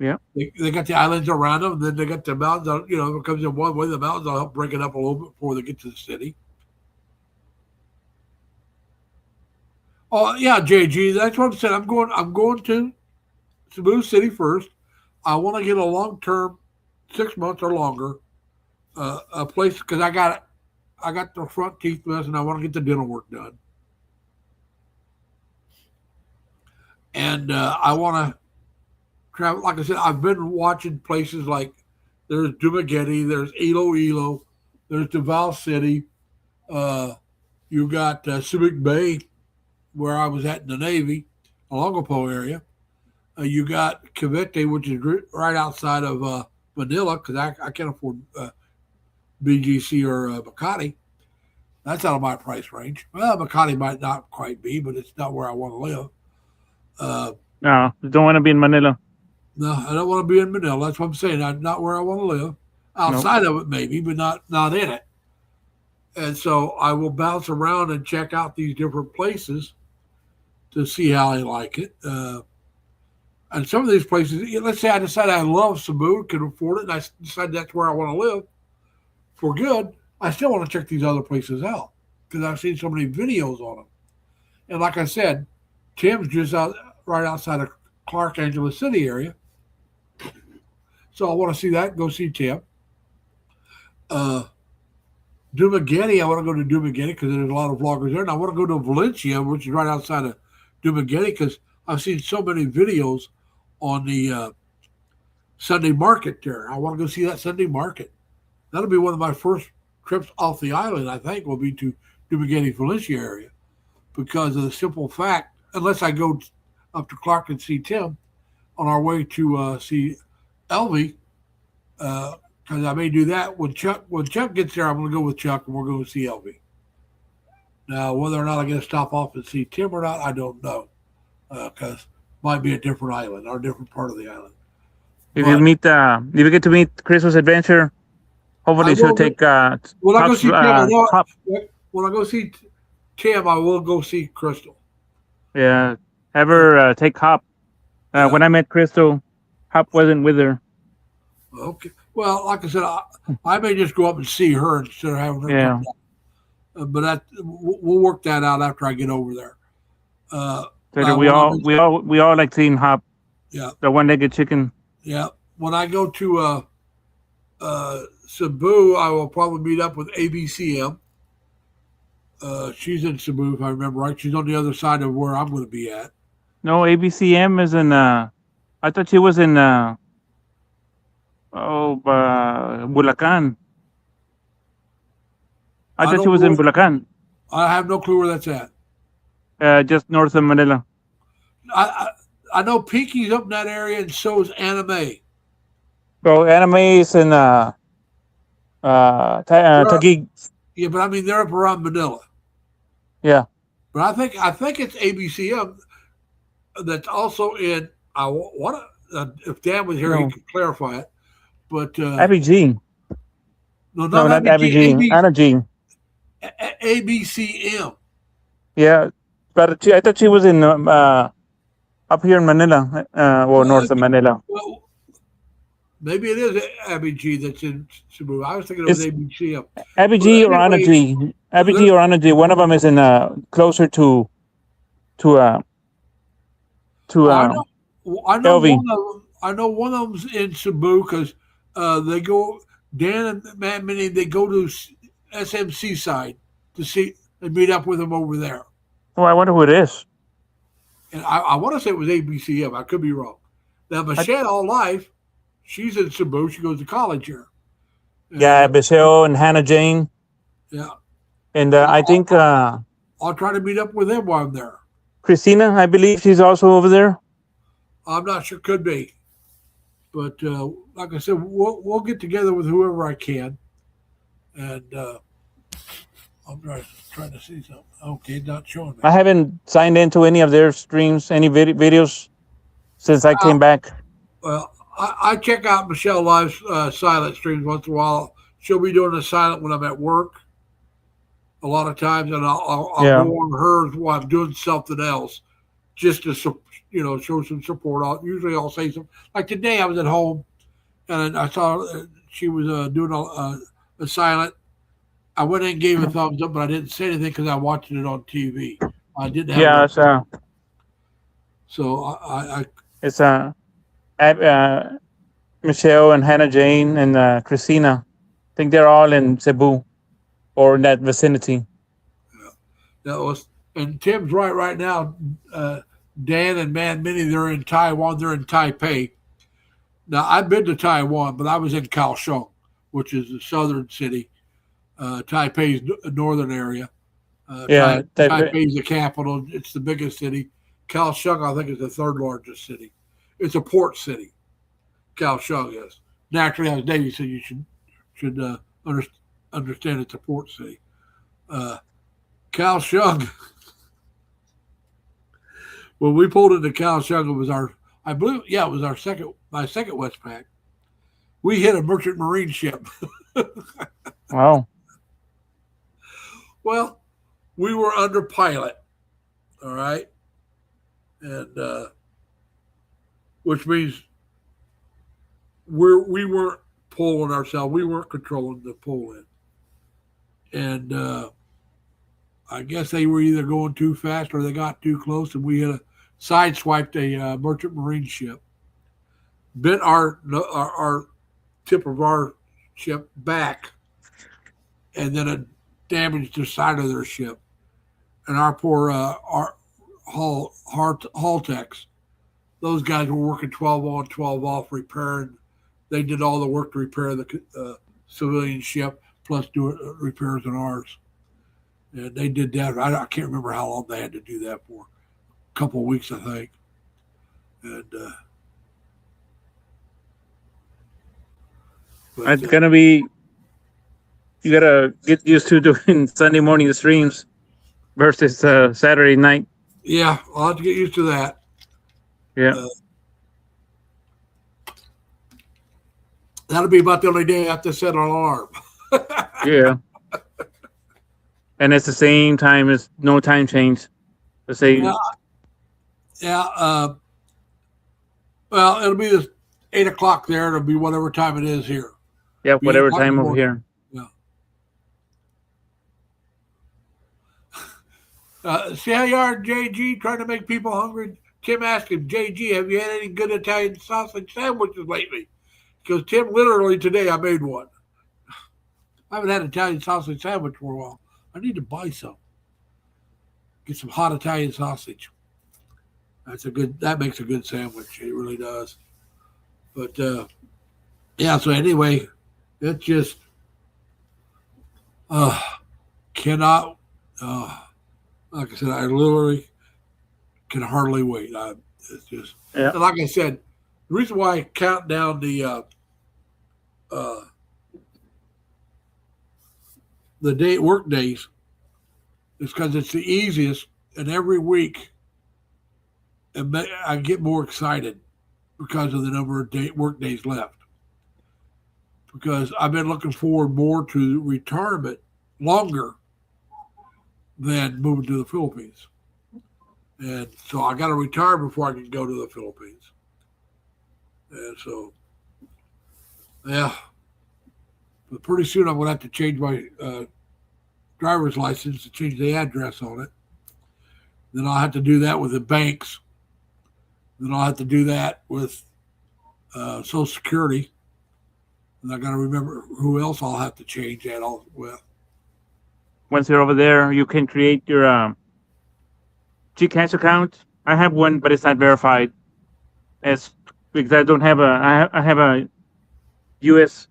B: Yeah,
A: they got the islands around them, and then they got the mountains. If it comes in one way, the mountains will help break it up a little bit before they get to the city. Oh yeah, JG, that's what I'm saying. I'm going to Cebu City first. I want to get a long-term, 6 months or longer, a place because I got the front teeth mess, and I want to get the dental work done. And I want to travel. Like I said, I've been watching places like there's Dumaguete, there's Iloilo, there's Davao City, You got Subic Bay, where I was at in the Navy, Olongapo area. You got Cavite, which is right outside of Manila, because I can't afford BGC or Makati. That's out of my price range. Well, Makati might not quite be, but it's not where I want to live.
B: No, you don't want to be in Manila.
A: No, I don't want to be in Manila. That's what I'm saying. I'm not where I want to live. Outside of it, maybe, but not in it. And so I will bounce around and check out these different places to see how I like it. And some of these places, let's say I decide I love Cebu, can afford it, and I decide that's where I want to live for good. I still want to check these other places out because I've seen so many videos on them. And like I said, Tim's just right outside of Clark Angeles City area. So I want to see that. Go see Tim. Dumaguete, I want to go to Dumaguete because there's a lot of vloggers there. And I want to go to Valencia, which is right outside of Dumaguete, because I've seen so many videos on the Sunday market there. I want to go see that Sunday market. That'll be one of my first trips off the island, I think, will be to Dumaguete, Valencia area, because of the simple fact, unless I go up to Clark and see Tim, on our way to see Elvie, because I may do that when Chuck gets there. I'm going to go with Chuck, and we're going to see Elvie. Now, whether or not I get to stop off and see Tim or not, I don't know, because it might be a different island or a different part of the island.
B: If you get to meet Christmas Adventure, hopefully she'll take.
A: When I go see Tim, when I go see Tim, I will go see Crystal.
B: Yeah, have her take Hop. When I met Crystal, Hop wasn't with her.
A: Okay. Well, like I said, I may just go up and see her instead of having her come down. But we'll work that out after I get over there.
B: We all like seeing Hop.
A: Yeah.
B: The one-legged chicken.
A: Yeah. When I go to Cebu, I will probably meet up with ABCM. She's in Cebu, if I remember right. She's on the other side of where I'm going to be at.
B: No, ABCM is in. I thought she was in. Bulacan. I thought she was in Bulacan.
A: I have no clue where that's at.
B: Just north of Manila.
A: I know Pinky's up in that area, and so is Anime.
B: So Anime is in Taguig.
A: Yeah, but I mean they're up around Manila.
B: Yeah.
A: But I think it's ABCM that's also in. If Dan was here, he could clarify it. But
B: Abby G.
A: No,
B: not Abby G. Anna G.
A: ABCM.
B: Yeah, but I thought she was in up here in Manila, or north of Manila.
A: Well, maybe it is Abby G that's in Cebu. I was thinking it was ABCM.
B: Abby G or Anna G. Abby G or Anna G. One of them is in closer to
A: I know one of them's in Cebu because they go, Dan and Matt Minnie, they go to SMC side to see and meet up with them over there.
B: Oh, I wonder who it is.
A: And I want to say it was ABCM. I could be wrong. Now, Michelle All Life, she's in Cebu. She goes to college here.
B: Michelle and Hannah Jane.
A: Yeah.
B: And I think
A: I'll try to meet up with them while I'm there.
B: Christina, I believe she's also over there.
A: I'm not sure. Could be. But like I said, we'll get together with whoever I can. And I'm trying to see something. Okay, not showing me.
B: I haven't signed into any of their streams, any videos since I came back.
A: Well, I check out Michelle Live's silent streams once in a while. She'll be doing a silent when I'm at work a lot of times, and I'll go on hers while I'm doing something else just to show some support. Usually I'll say something. Like today I was at home, and I saw she was doing a silent. I went in and gave a thumbs up, but I didn't say anything because I watched it on TV. I didn't have so
B: it's Michelle and Hannah Jane and Christina. I think they're all in Cebu or in that vicinity.
A: Yeah. And Tim's right now. Dan and Man Minnie, they're in Taiwan. They're in Taipei. Now, I've been to Taiwan, but I was in Kaohsiung, which is the southern city. Taipei's northern area.
B: Yeah,
A: Taipei's the capital. It's the biggest city. Kaohsiung, I think, is the third largest city. It's a port city. Kaohsiung is. Naturally, as Davey said, you should understand it's a port city. Kaohsiung. When we pulled into Kaohsiung, it was I believe, it was my second Westpac. We hit a merchant marine ship.
B: wow.
A: Well, we were under pilot, all right, and which means we weren't pulling ourselves. We weren't controlling the pull in, and I guess they were either going too fast or they got too close, and we had sideswiped a merchant marine ship, bent our tip of our ship back, and then it damaged the side of their ship. And our poor our hull techs, those guys were working 12 on, 12 off, repairing. They did all the work to repair the civilian ship, plus do repairs on ours. And they did that. I can't remember how long they had to do that for. A couple of weeks, I think. And
B: it's gonna be. You gotta get used to doing Sunday morning streams versus Saturday night.
A: Yeah, I'll have to get used to that.
B: Yeah.
A: That'll be about the only day I have to set an alarm.
B: Yeah. And it's the same time as no time change. The same.
A: Yeah. Well, it'll be 8 o'clock there. It'll be whatever time it is here.
B: Yeah, whatever time over here.
A: Yeah. See how you are, JG, trying to make people hungry? Tim asked him, JG, have you had any good Italian sausage sandwiches lately? Because Tim, literally today, I made one. I haven't had Italian sausage sandwich for a while. I need to buy some. Get some hot Italian sausage. That makes a good sandwich. It really does. But yeah, so anyway, it just cannot like I said, I literally can hardly wait. It's just like I said, the reason why I count down the work days is because it's the easiest, and every week I get more excited because of the number of work days left. Because I've been looking forward more to retirement longer than moving to the Philippines. And so I got to retire before I can go to the Philippines. And so, yeah. But pretty soon I'm going to have to change my driver's license to change the address on it. Then I'll have to do that with the banks. Then I'll have to do that with Social Security. And I got to remember who else I'll have to change that all with.
B: Once you're over there, you can create your GCash account. I have one, but it's not verified. It's because I don't have I have a U.S.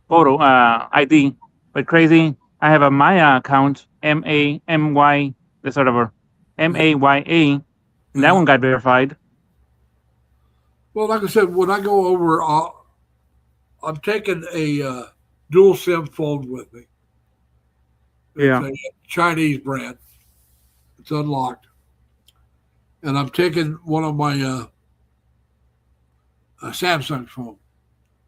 B: photo ID, but crazy. I have a Maya account, MAMY, that's sort of a MAYA, and that one got verified.
A: Well, like I said, when I go over, I'm taking a dual SIM phone with me. It's a Chinese brand. It's unlocked. And I'm taking one of my Samsung phone.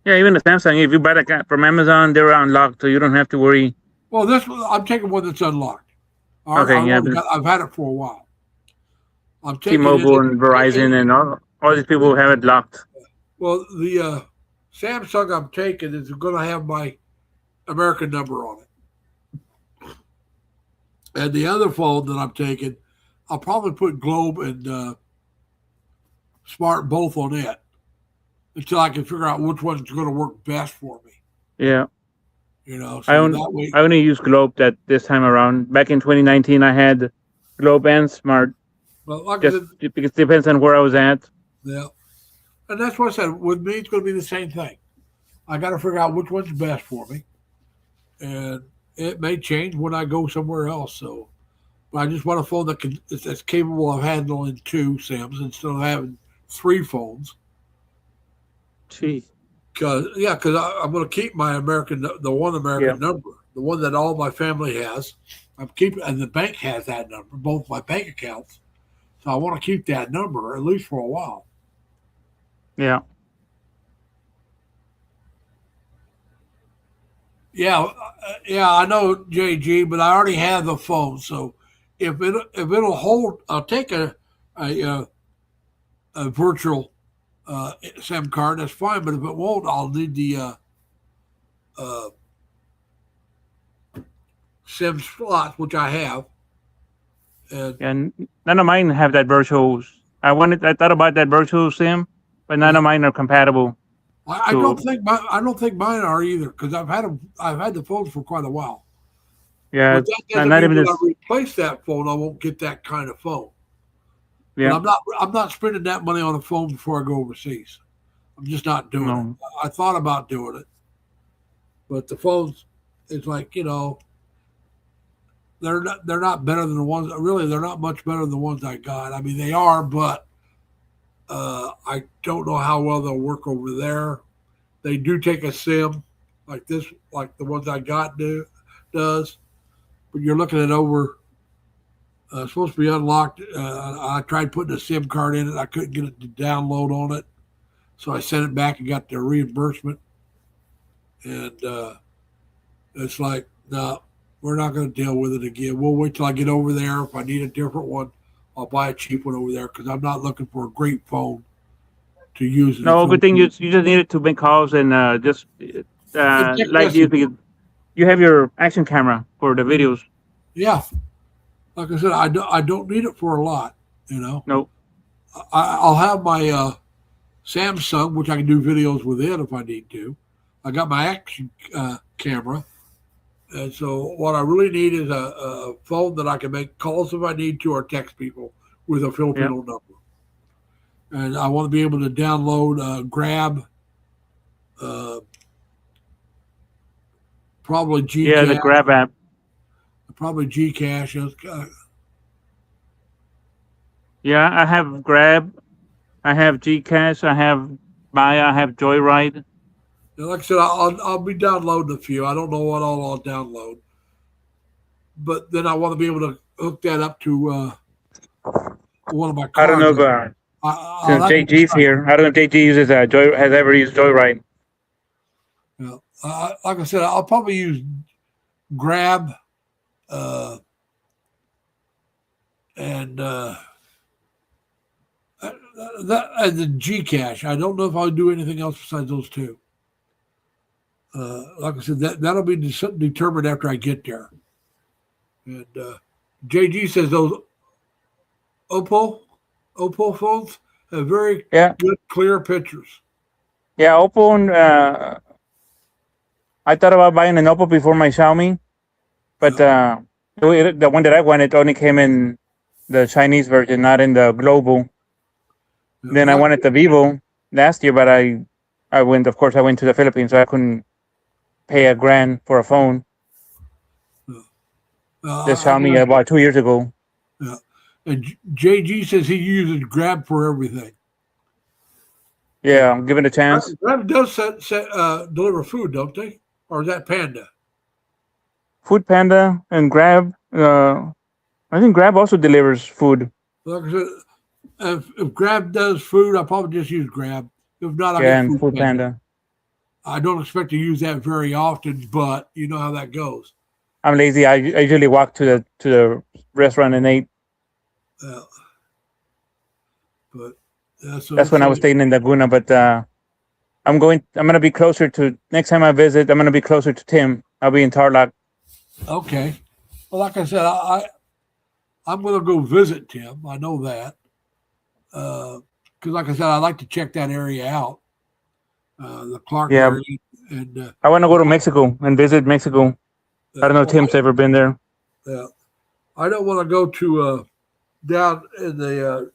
B: Yeah, even the Samsung, if you buy that from Amazon, they're unlocked, so you don't have to worry.
A: Well, I'm taking one that's unlocked. I've had it for a while. I'm taking
B: T-Mobile and Verizon and all these people have it locked.
A: Well, the Samsung I'm taking is going to have my American number on it. And the other phone that I'm taking, I'll probably put Globe and Smart both on it until I can figure out which one's going to work best for me.
B: Yeah.
A: So
B: I only use Globe this time around. Back in 2019, I had Globe and Smart.
A: Well, like
B: because it depends on where I was at.
A: Yeah. And that's what I said. With me, it's going to be the same thing. I got to figure out which one's best for me. And it may change when I go somewhere else. So, but I just want a phone that's capable of handling 2 SIMs instead of having 3 phones.
B: Gee.
A: Because I'm going to keep my the one
B: Yeah.
A: American number, the one that all my family has. I'm keeping, and the bank has that number, both my bank accounts. So I want to keep that number at least for a while.
B: Yeah.
A: Yeah, I know JG, but I already have the phone. So if it'll hold, I'll take a, a virtual SIM card. That's fine. But if it won't, I'll need the uh, SIM slots, which I have.
B: And none of mine have that virtual. I thought about that virtual SIM, but none of mine are compatible.
A: I don't think mine are either because I've had the phones for quite a while.
B: Yeah,
A: But that doesn't
B: not
A: mean
B: even
A: when
B: this.
A: I replace that phone, I won't get that kind of phone.
B: Yeah.
A: But I'm not spending that money on a phone before I go overseas. I'm just not doing
B: No.
A: it. I thought about doing it, but the phones, it's like they're not better than the ones. Really, they're not much better than the ones I got. I mean, they are, but I don't know how well they'll work over there. They do take a SIM like this, like the ones I got does, but you're looking at over. Supposed to be unlocked. I tried putting a SIM card in it. I couldn't get it to download on it, so I sent it back and got the reimbursement. And it's like, no, we're not going to deal with it again. We'll wait till I get over there. If I need a different one, I'll buy a cheap one over there because I'm not looking for a great phone to use in the
B: No, good thing you
A: Philippines.
B: just needed to make calls and just
A: And text
B: like you
A: messaging.
B: you have your action camera for the videos.
A: Yeah, like I said, I don't need it for a lot.
B: No.
A: I'll have my Samsung, which I can do videos with it if I need to. I got my action camera. And so what I really need is a phone that I can make calls if I need to or text people with a
B: Yeah.
A: Filipino number. And I want to be able to download Grab, uh, probably
B: Yeah, the
A: Gcash,
B: Grab app.
A: probably Gcash.
B: Yeah, I have Grab. I have Gcash. I have Maya. I have Joyride.
A: Like I said, I'll be downloading a few. I don't know what all I'll download, but then I want to be able to hook that up to one of my
B: I don't know
A: cars.
B: if
A: I'll
B: since
A: have to
B: JG's
A: decide.
B: here, I don't know if JG uses has ever used Joyride.
A: Yeah. Like I said, I'll probably use Grab and that and the Gcash. I don't know if I'll do anything else besides those two. Like I said, that'll be determined after I get there. And JG says those Oppo phones have very
B: Yeah,
A: good clear pictures.
B: yeah. Oppo. I thought about buying an Oppo before my Xiaomi, but the one that I wanted only came in the Chinese version, not in the global. Then I
A: Like,
B: wanted the Vivo last year, but I went. Of course, I went to the Philippines, so I couldn't pay $1,000 for a phone. The Xiaomi I bought 2 years ago.
A: and JG says he uses Grab for everything.
B: Yeah, give it a chance.
A: Grab does deliver food, don't they? Or is that Panda?
B: Food Panda and Grab. I think Grab also delivers food.
A: Like I said, if Grab does food, I'll probably just use Grab. If not, I'll
B: Yeah,
A: get
B: and
A: Food
B: Food
A: Panda.
B: Panda.
A: I don't expect to use that very often, but you know how that goes.
B: I'm lazy. I usually walk to the restaurant and eat.
A: But so
B: That's when I was staying in Laguna. But I'm gonna be closer to next time I visit. I'm gonna be closer to Tim. I'll be in Tarlac.
A: okay. Well, like I said, I'm going to go visit Tim. I know that because, like I said, I like to check that area out, the Clark
B: Yeah,
A: area, and
B: I want to go to Mexico and visit Mexico. I don't know if Tim's ever been there.
A: I don't want to go to down in the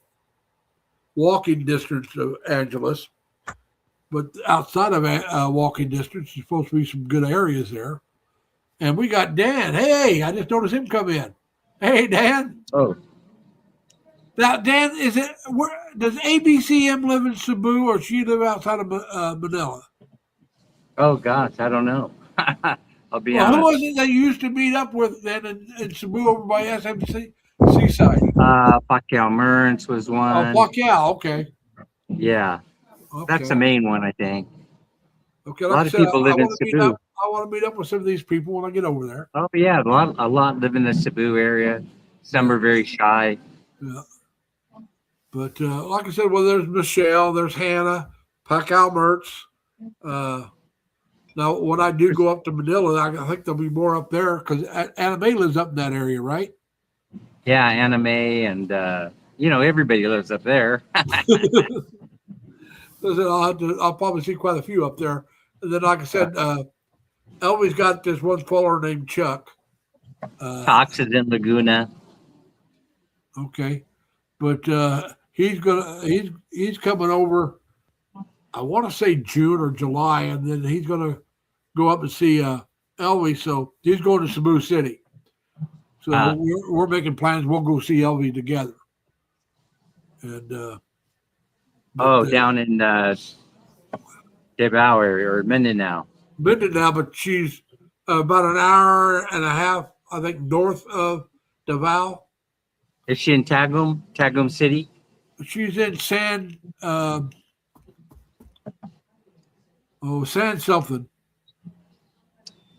A: walking distance of Angeles, but outside of walking distance, there's supposed to be some good areas there. And we got Dan. Hey, I just noticed him come in. Hey, Dan.
C: Oh,
A: Now, Dan, is it where does ABCM live in Cebu or she live outside of Manila?
C: oh gosh, I don't know. I'll be
A: Well, who
C: honest.
A: was it that you used to meet up with then in Cebu over by SMC Seaside?
C: Pacquiao Murns was
A: Oh,
C: one.
A: Pacquiao. Okay.
C: Yeah, that's the
A: Okay.
C: main one, I think.
A: Okay.
C: A
A: Like
C: lot
A: I
C: of
A: said,
C: people
A: I
C: live in
A: want to meet up.
C: Cebu.
A: I want to meet up with some of these people when I get over there.
C: Oh yeah, a lot live in the Cebu area. Some are very shy.
A: Yeah. But like I said, well, there's Michelle, there's Hannah, Pacquiao Mertz. Now, when I do go up to Manila, I think there'll be more up there because Anna Mae lives up in that area, right?
C: Yeah, anime and everybody lives up there.
A: So I'll probably see quite a few up there. And then, like I said, Elvie's got this one feller named Chuck.
C: Cox is in Laguna.
A: Okay, but he's coming over. I want to say June or July, and then he's gonna go up and see Elvie. So he's going to Cebu City. So we're making plans. We'll go see Elvie together. And
C: Down in Davao or Mindanao.
A: Mindanao, but she's about an hour and a half, I think, north of Davao.
C: Is she in Tagum City?
A: She's in San something.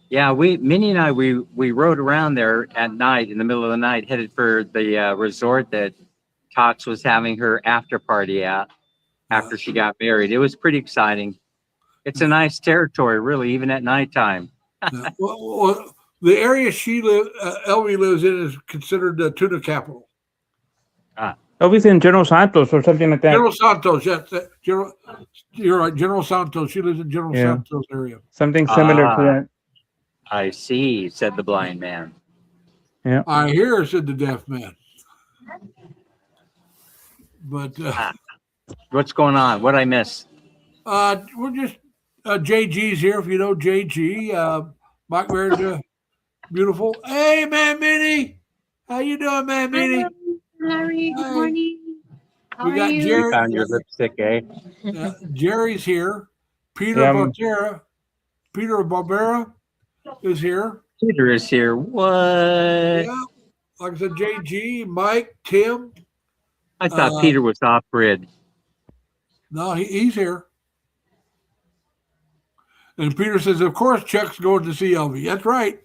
C: Yeah, Minnie and I we rode around there at night in the middle of the night, headed for the resort that Cox was having her after party at after she got married. It was pretty exciting. It's a nice territory, really, even at nighttime.
A: Well, the area Elvie lives in is considered the tuna capital.
B: Elvis in General Santos or something like that.
A: General Santos, yes. You're right, General Santos. She lives in General
B: Yeah.
A: Santos area.
B: Something similar to that.
C: I see, said the blind man.
B: Yeah.
A: I hear, said the deaf man. But
C: What's going on? What I miss?
A: we're just JG's here. If you know JG, Mike Merida, beautiful. Hey, man, Minnie, how you doing, man, Minnie?
D: Larry, good
A: Hi.
D: morning. How
A: We
D: are
A: got
D: you?
A: Jerry.
C: Found your lipstick, eh?
A: Jerry's here. Peter Barbera is here.
C: Peter is here. What?
A: Yeah, like I said, JG, Mike, Tim.
C: I thought Peter was off grid.
A: No, he's here. And Peter says, of course, Chuck's going to see Elvie. That's right.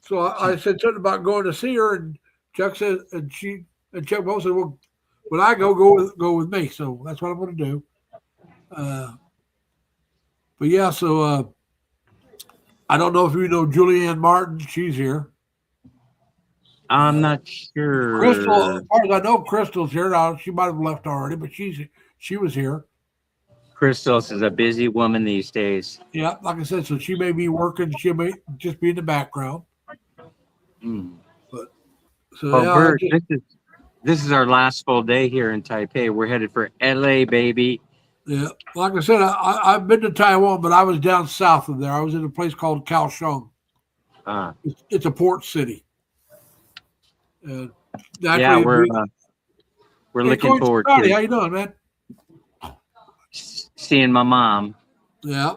A: So I said something about going to see her, and Chuck said, and Chuck both said, well, when I go with me. So that's what I'm going to do. But yeah, so I don't know if you know Julianne Martin. She's here.
C: I'm not sure.
A: Crystal, as far as I know, Crystal's here now. She might have left already, but she was here.
C: Crystals is a busy woman these days.
A: Yeah, like I said, so she may be working. She may just be in the background.
C: Mm.
A: So
C: Well,
A: yeah,
C: Bert, this is our last full day here in Taipei. We're headed for LA, baby.
A: yeah, like I said, I've been to Taiwan, but I was down south of there. I was in a place called Kaohsiung.
C: Uh,
A: It's a port city. And
C: yeah, we're looking
A: Coach
C: forward
A: Scotty,
C: to
A: how you doing, man?
C: seeing my mom.
A: Yeah.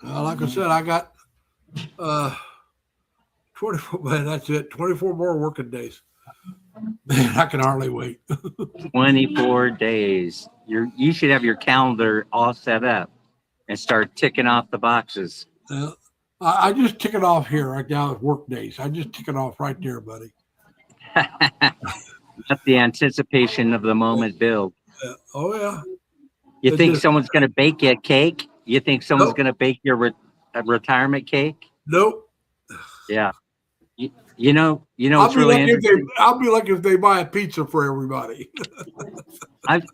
A: Like I said, I got 24. Man, that's it. 24 more working days. Man, I can hardly wait.
C: 24 days. You should have your calendar all set up and start ticking off the boxes.
A: Yeah. I just tick it off here right now as work days. I just tick it off right there, buddy.
C: Let the anticipation of the moment build.
A: Oh yeah.
C: You
A: It
C: think
A: just-
C: someone's going to bake you a cake? You think someone's
A: Nope.
C: going to bake your a retirement cake?
A: Nope.
C: Yeah. You know
A: I'll
C: it's
A: be
C: really
A: lucky
C: interesting.
A: if they buy a pizza for everybody.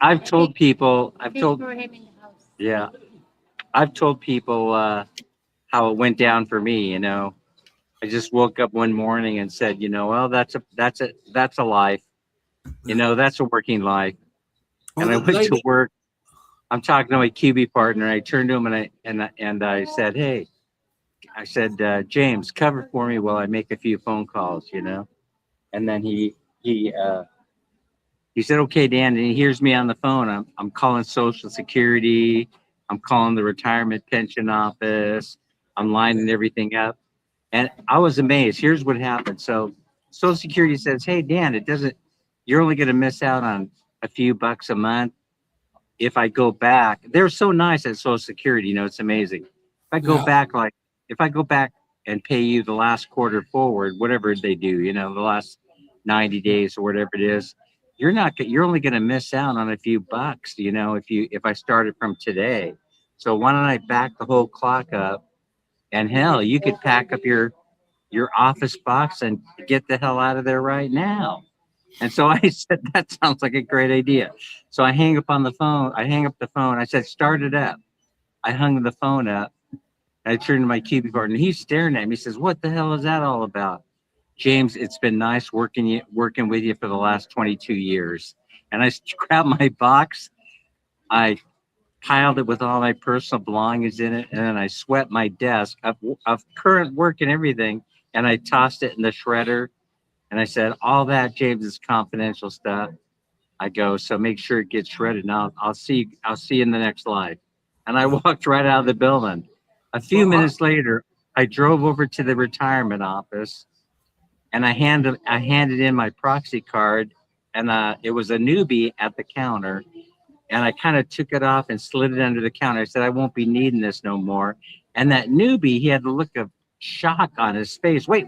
C: I've told people I've
D: Fish
C: told
D: for him in the house.
C: yeah I've told people how it went down for me. I just woke up one morning and said, well, that's a life. That's a working life. And I went to work. I'm talking to my QB partner. I turned to him and I said, hey, I said, James, cover for me while I make a few phone calls, you know. And then he said, okay, Dan, and he hears me on the phone. I'm calling Social Security. I'm calling the retirement pension office. I'm lining everything up. And I was amazed. Here's what happened. So Social Security says, hey, Dan, you're only going to miss out on a few bucks a month. If I go back, they're so nice at Social Security, you know, it's amazing. If I go back and pay you the last quarter forward, whatever they do, you know, the last 90 days or whatever it is, you're only going to miss out on a few bucks, you know, if I started from today. So why don't I back the whole clock up, and hell, you could pack up your office box and get the hell out of there right now. And so I said, that sounds like a great idea. So I hang up the phone. I said, start it up. I hung the phone up. I turned to my cubicle partner, and he's staring at me. He says, what the hell is that all about? James, it's been nice working with you for the last 22 years. And I grabbed my box. I piled it with all my personal belongings in it. And then I swept my desk of current work and everything. And I tossed it in the shredder. And I said, all that, James, is confidential stuff. I go, so make sure it gets shredded. Now I'll see you in the next life. And I walked right out of the building. A few minutes later, I drove over to the retirement office, and I handed in my proxy card, and it was a newbie at the counter. And I kind of took it off and slid it under the counter. I said, I won't be needing this no more. And that newbie, he had the look of shock on his face. Wait.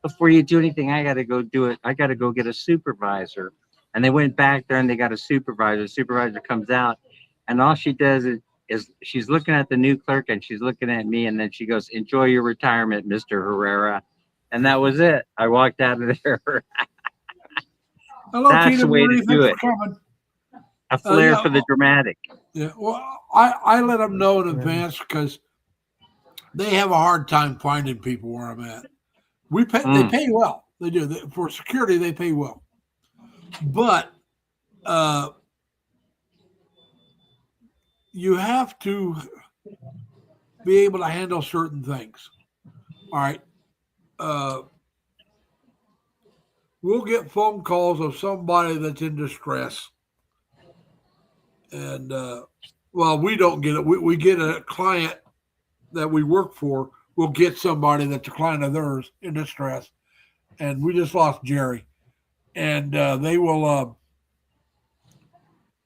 C: Before you do anything, I got to go do it. I got to go get a supervisor. And they went back there and they got a supervisor. The supervisor comes out, and all she does is she's looking at the new clerk, and she's looking at me, and then she goes, enjoy your retirement, Mr. Herrera. And that was it. I walked out of there.
A: Hello,
C: That's
A: Tina
C: the way
A: Marie,
C: to do
A: thanks
C: it.
A: for coming.
C: A flair
A: Yeah.
C: for the dramatic.
A: Yeah, well, I let them know in advance because they have a hard time finding people where I'm at. They pay well. They do. For security, they pay well. But you have to be able to handle certain things. All right. We'll get phone calls of somebody that's in distress. And, well, we don't get it. We get a client that we work for. We'll get somebody that's a client of theirs in distress. And we just lost Jerry. And they will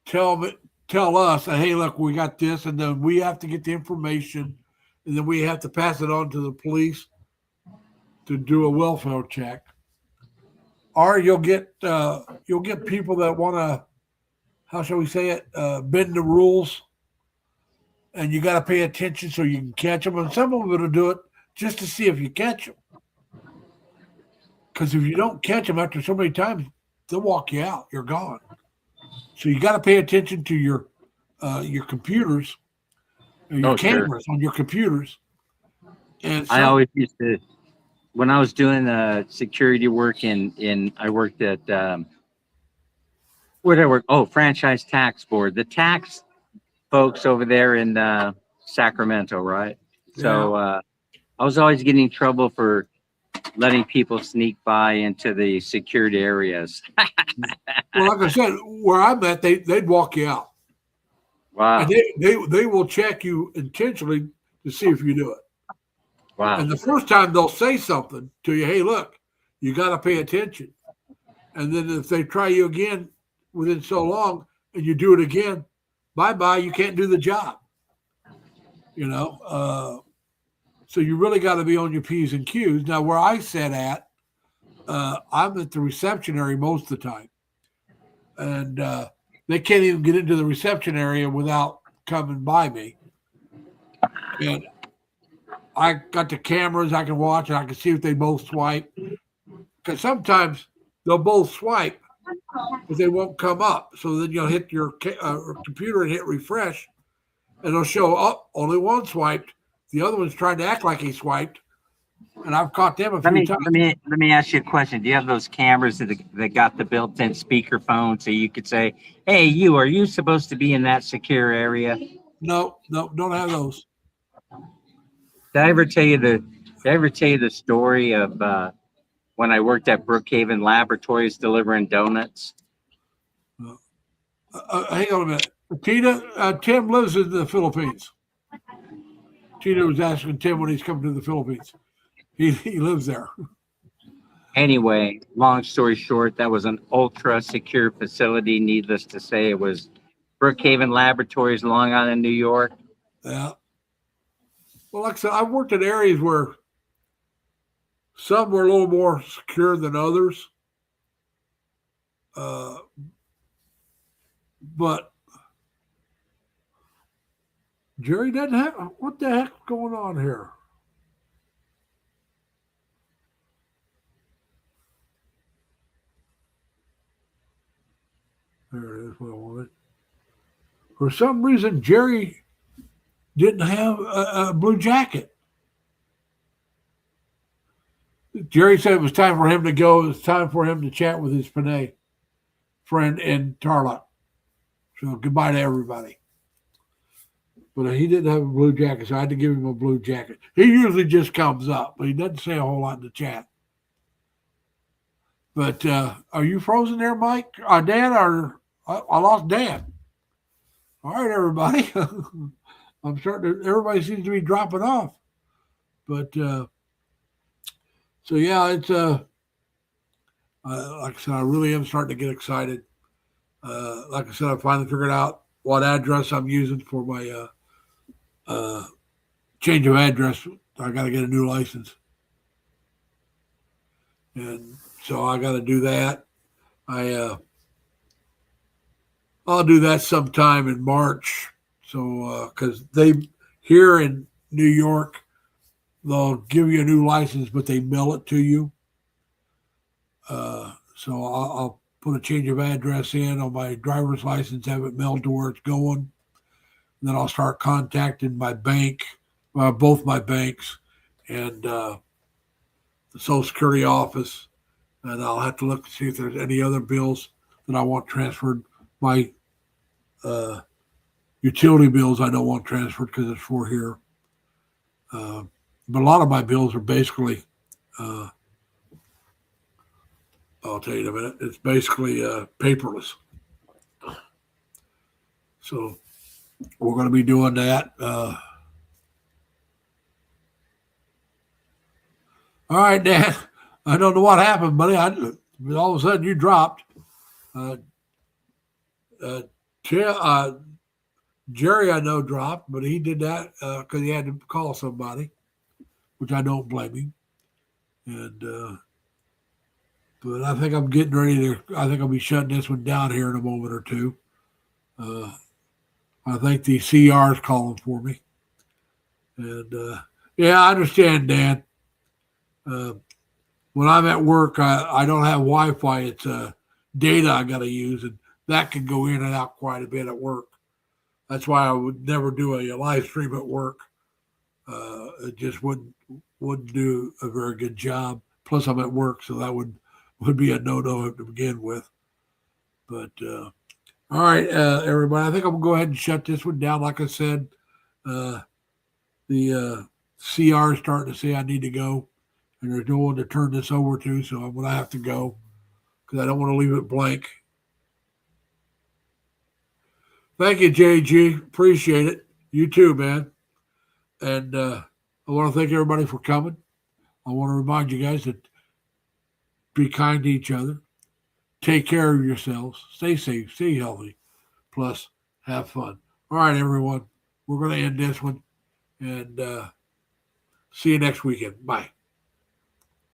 A: tell us, hey, look, we got this. And then we have to get the information. And then we have to pass it on to the police to do a welfare check. Or you'll get people that want to, how shall we say it, bend the rules. And you got to pay attention so you can catch them. And some of them will do it just to see if you catch them. Because if you don't catch them after so many times, they'll walk you out. You're gone. So you got to pay attention to your computers, or your cameras on your computers. And
C: I always used to, when I was doing security work I worked at, where did I work? Oh, Franchise Tax Board. The tax folks over there in Sacramento, right? So I was always getting in trouble for letting people sneak by into the secured areas.
A: Well, like I said, where I'm at, they'd walk you out.
C: Wow.
A: And they will check you intentionally to see if you do it.
C: Wow.
A: And the first time they'll say something to you, hey, look, you got to pay attention. And then if they try you again within so long and you do it again, bye-bye, you can't do the job. You know? So you really got to be on your P's and Q's. Now, where I sit at, I'm at the reception area most of the time. And they can't even get into the reception area without coming by me. And I got the cameras I can watch, and I can see if they both swipe. Because sometimes they'll both swipe, but they won't come up. So then you'll hit your computer and hit refresh, and it'll show up only one swiped. The other one's trying to act like he swiped, and I've caught them a few times.
C: Let me ask you a question. Do you have those cameras that got the built-in speakerphone, so you could say, "Hey, are you supposed to be in that secure area?"
A: No, don't have those.
C: Did I ever tell you the story of when I worked at Brookhaven Laboratories delivering donuts?
A: Hang on a minute. Tim lives in the Philippines. Tina was asking Tim when he's coming to the Philippines. He lives there.
C: Anyway, long story short, that was an ultra secure facility. Needless to say, it was Brookhaven Laboratories, Long Island, New York.
A: Yeah. Well, like I said, I've worked in areas where some were a little more secure than others. But Jerry doesn't have, what the heck's going on here? There it is. What I wanted. For some reason, Jerry didn't have a blue jacket. Jerry said it was time for him to go. It was time for him to chat with his Panay friend in Tarlac. So goodbye to everybody. But he didn't have a blue jacket, so I had to give him a blue jacket. He usually just comes up, but he doesn't say a whole lot in the chat. But are you frozen there, Mike? Dan, or I lost Dan. All right, everybody. I'm starting to, everybody seems to be dropping off. But so yeah, it's like I said, I really am starting to get excited. Like I said, I finally figured out what address I'm using for my change of address. I got to get a new license, and so I got to do that. I'll do that sometime in March. So because they here in New York, they'll give you a new license, but they mail it to you. So I'll put a change of address in on my driver's license, have it mailed to where it's going. And then I'll start contacting my bank, both my banks, and the Social Security office. And I'll have to look to see if there's any other bills that I want transferred. My utility bills I don't want transferred because it's for here. But a lot of my bills are basically, I'll tell you in a minute, it's basically paperless. So we're going to be doing that. All right, Dan. I don't know what happened, buddy. All of a sudden you dropped. Jerry, I know, dropped, but he did that because he had to call somebody, which I don't blame him. And but I think I'm getting ready to. I think I'll be shutting this one down here in a moment or two. I think the CR is calling for me, and yeah, I understand, Dan. When I'm at work, I don't have Wi-Fi. It's data I got to use, and that can go in and out quite a bit at work. That's why I would never do a live stream at work. It just wouldn't do a very good job. Plus, I'm at work, so that would be a no-no to begin with. But all right, everybody, I think I'm gonna go ahead and shut this one down. Like I said, the CR is starting to say I need to go, and there's no one to turn this over to, so I'm gonna have to go because I don't want to leave it blank. Thank you, JG. Appreciate it. You too, man. And I want to thank everybody for coming. I want to remind you guys that be kind to each other. Take care of yourselves. Stay safe. Stay healthy. Plus, have fun. All right, everyone. We're going to end this one. And see you next weekend. Bye.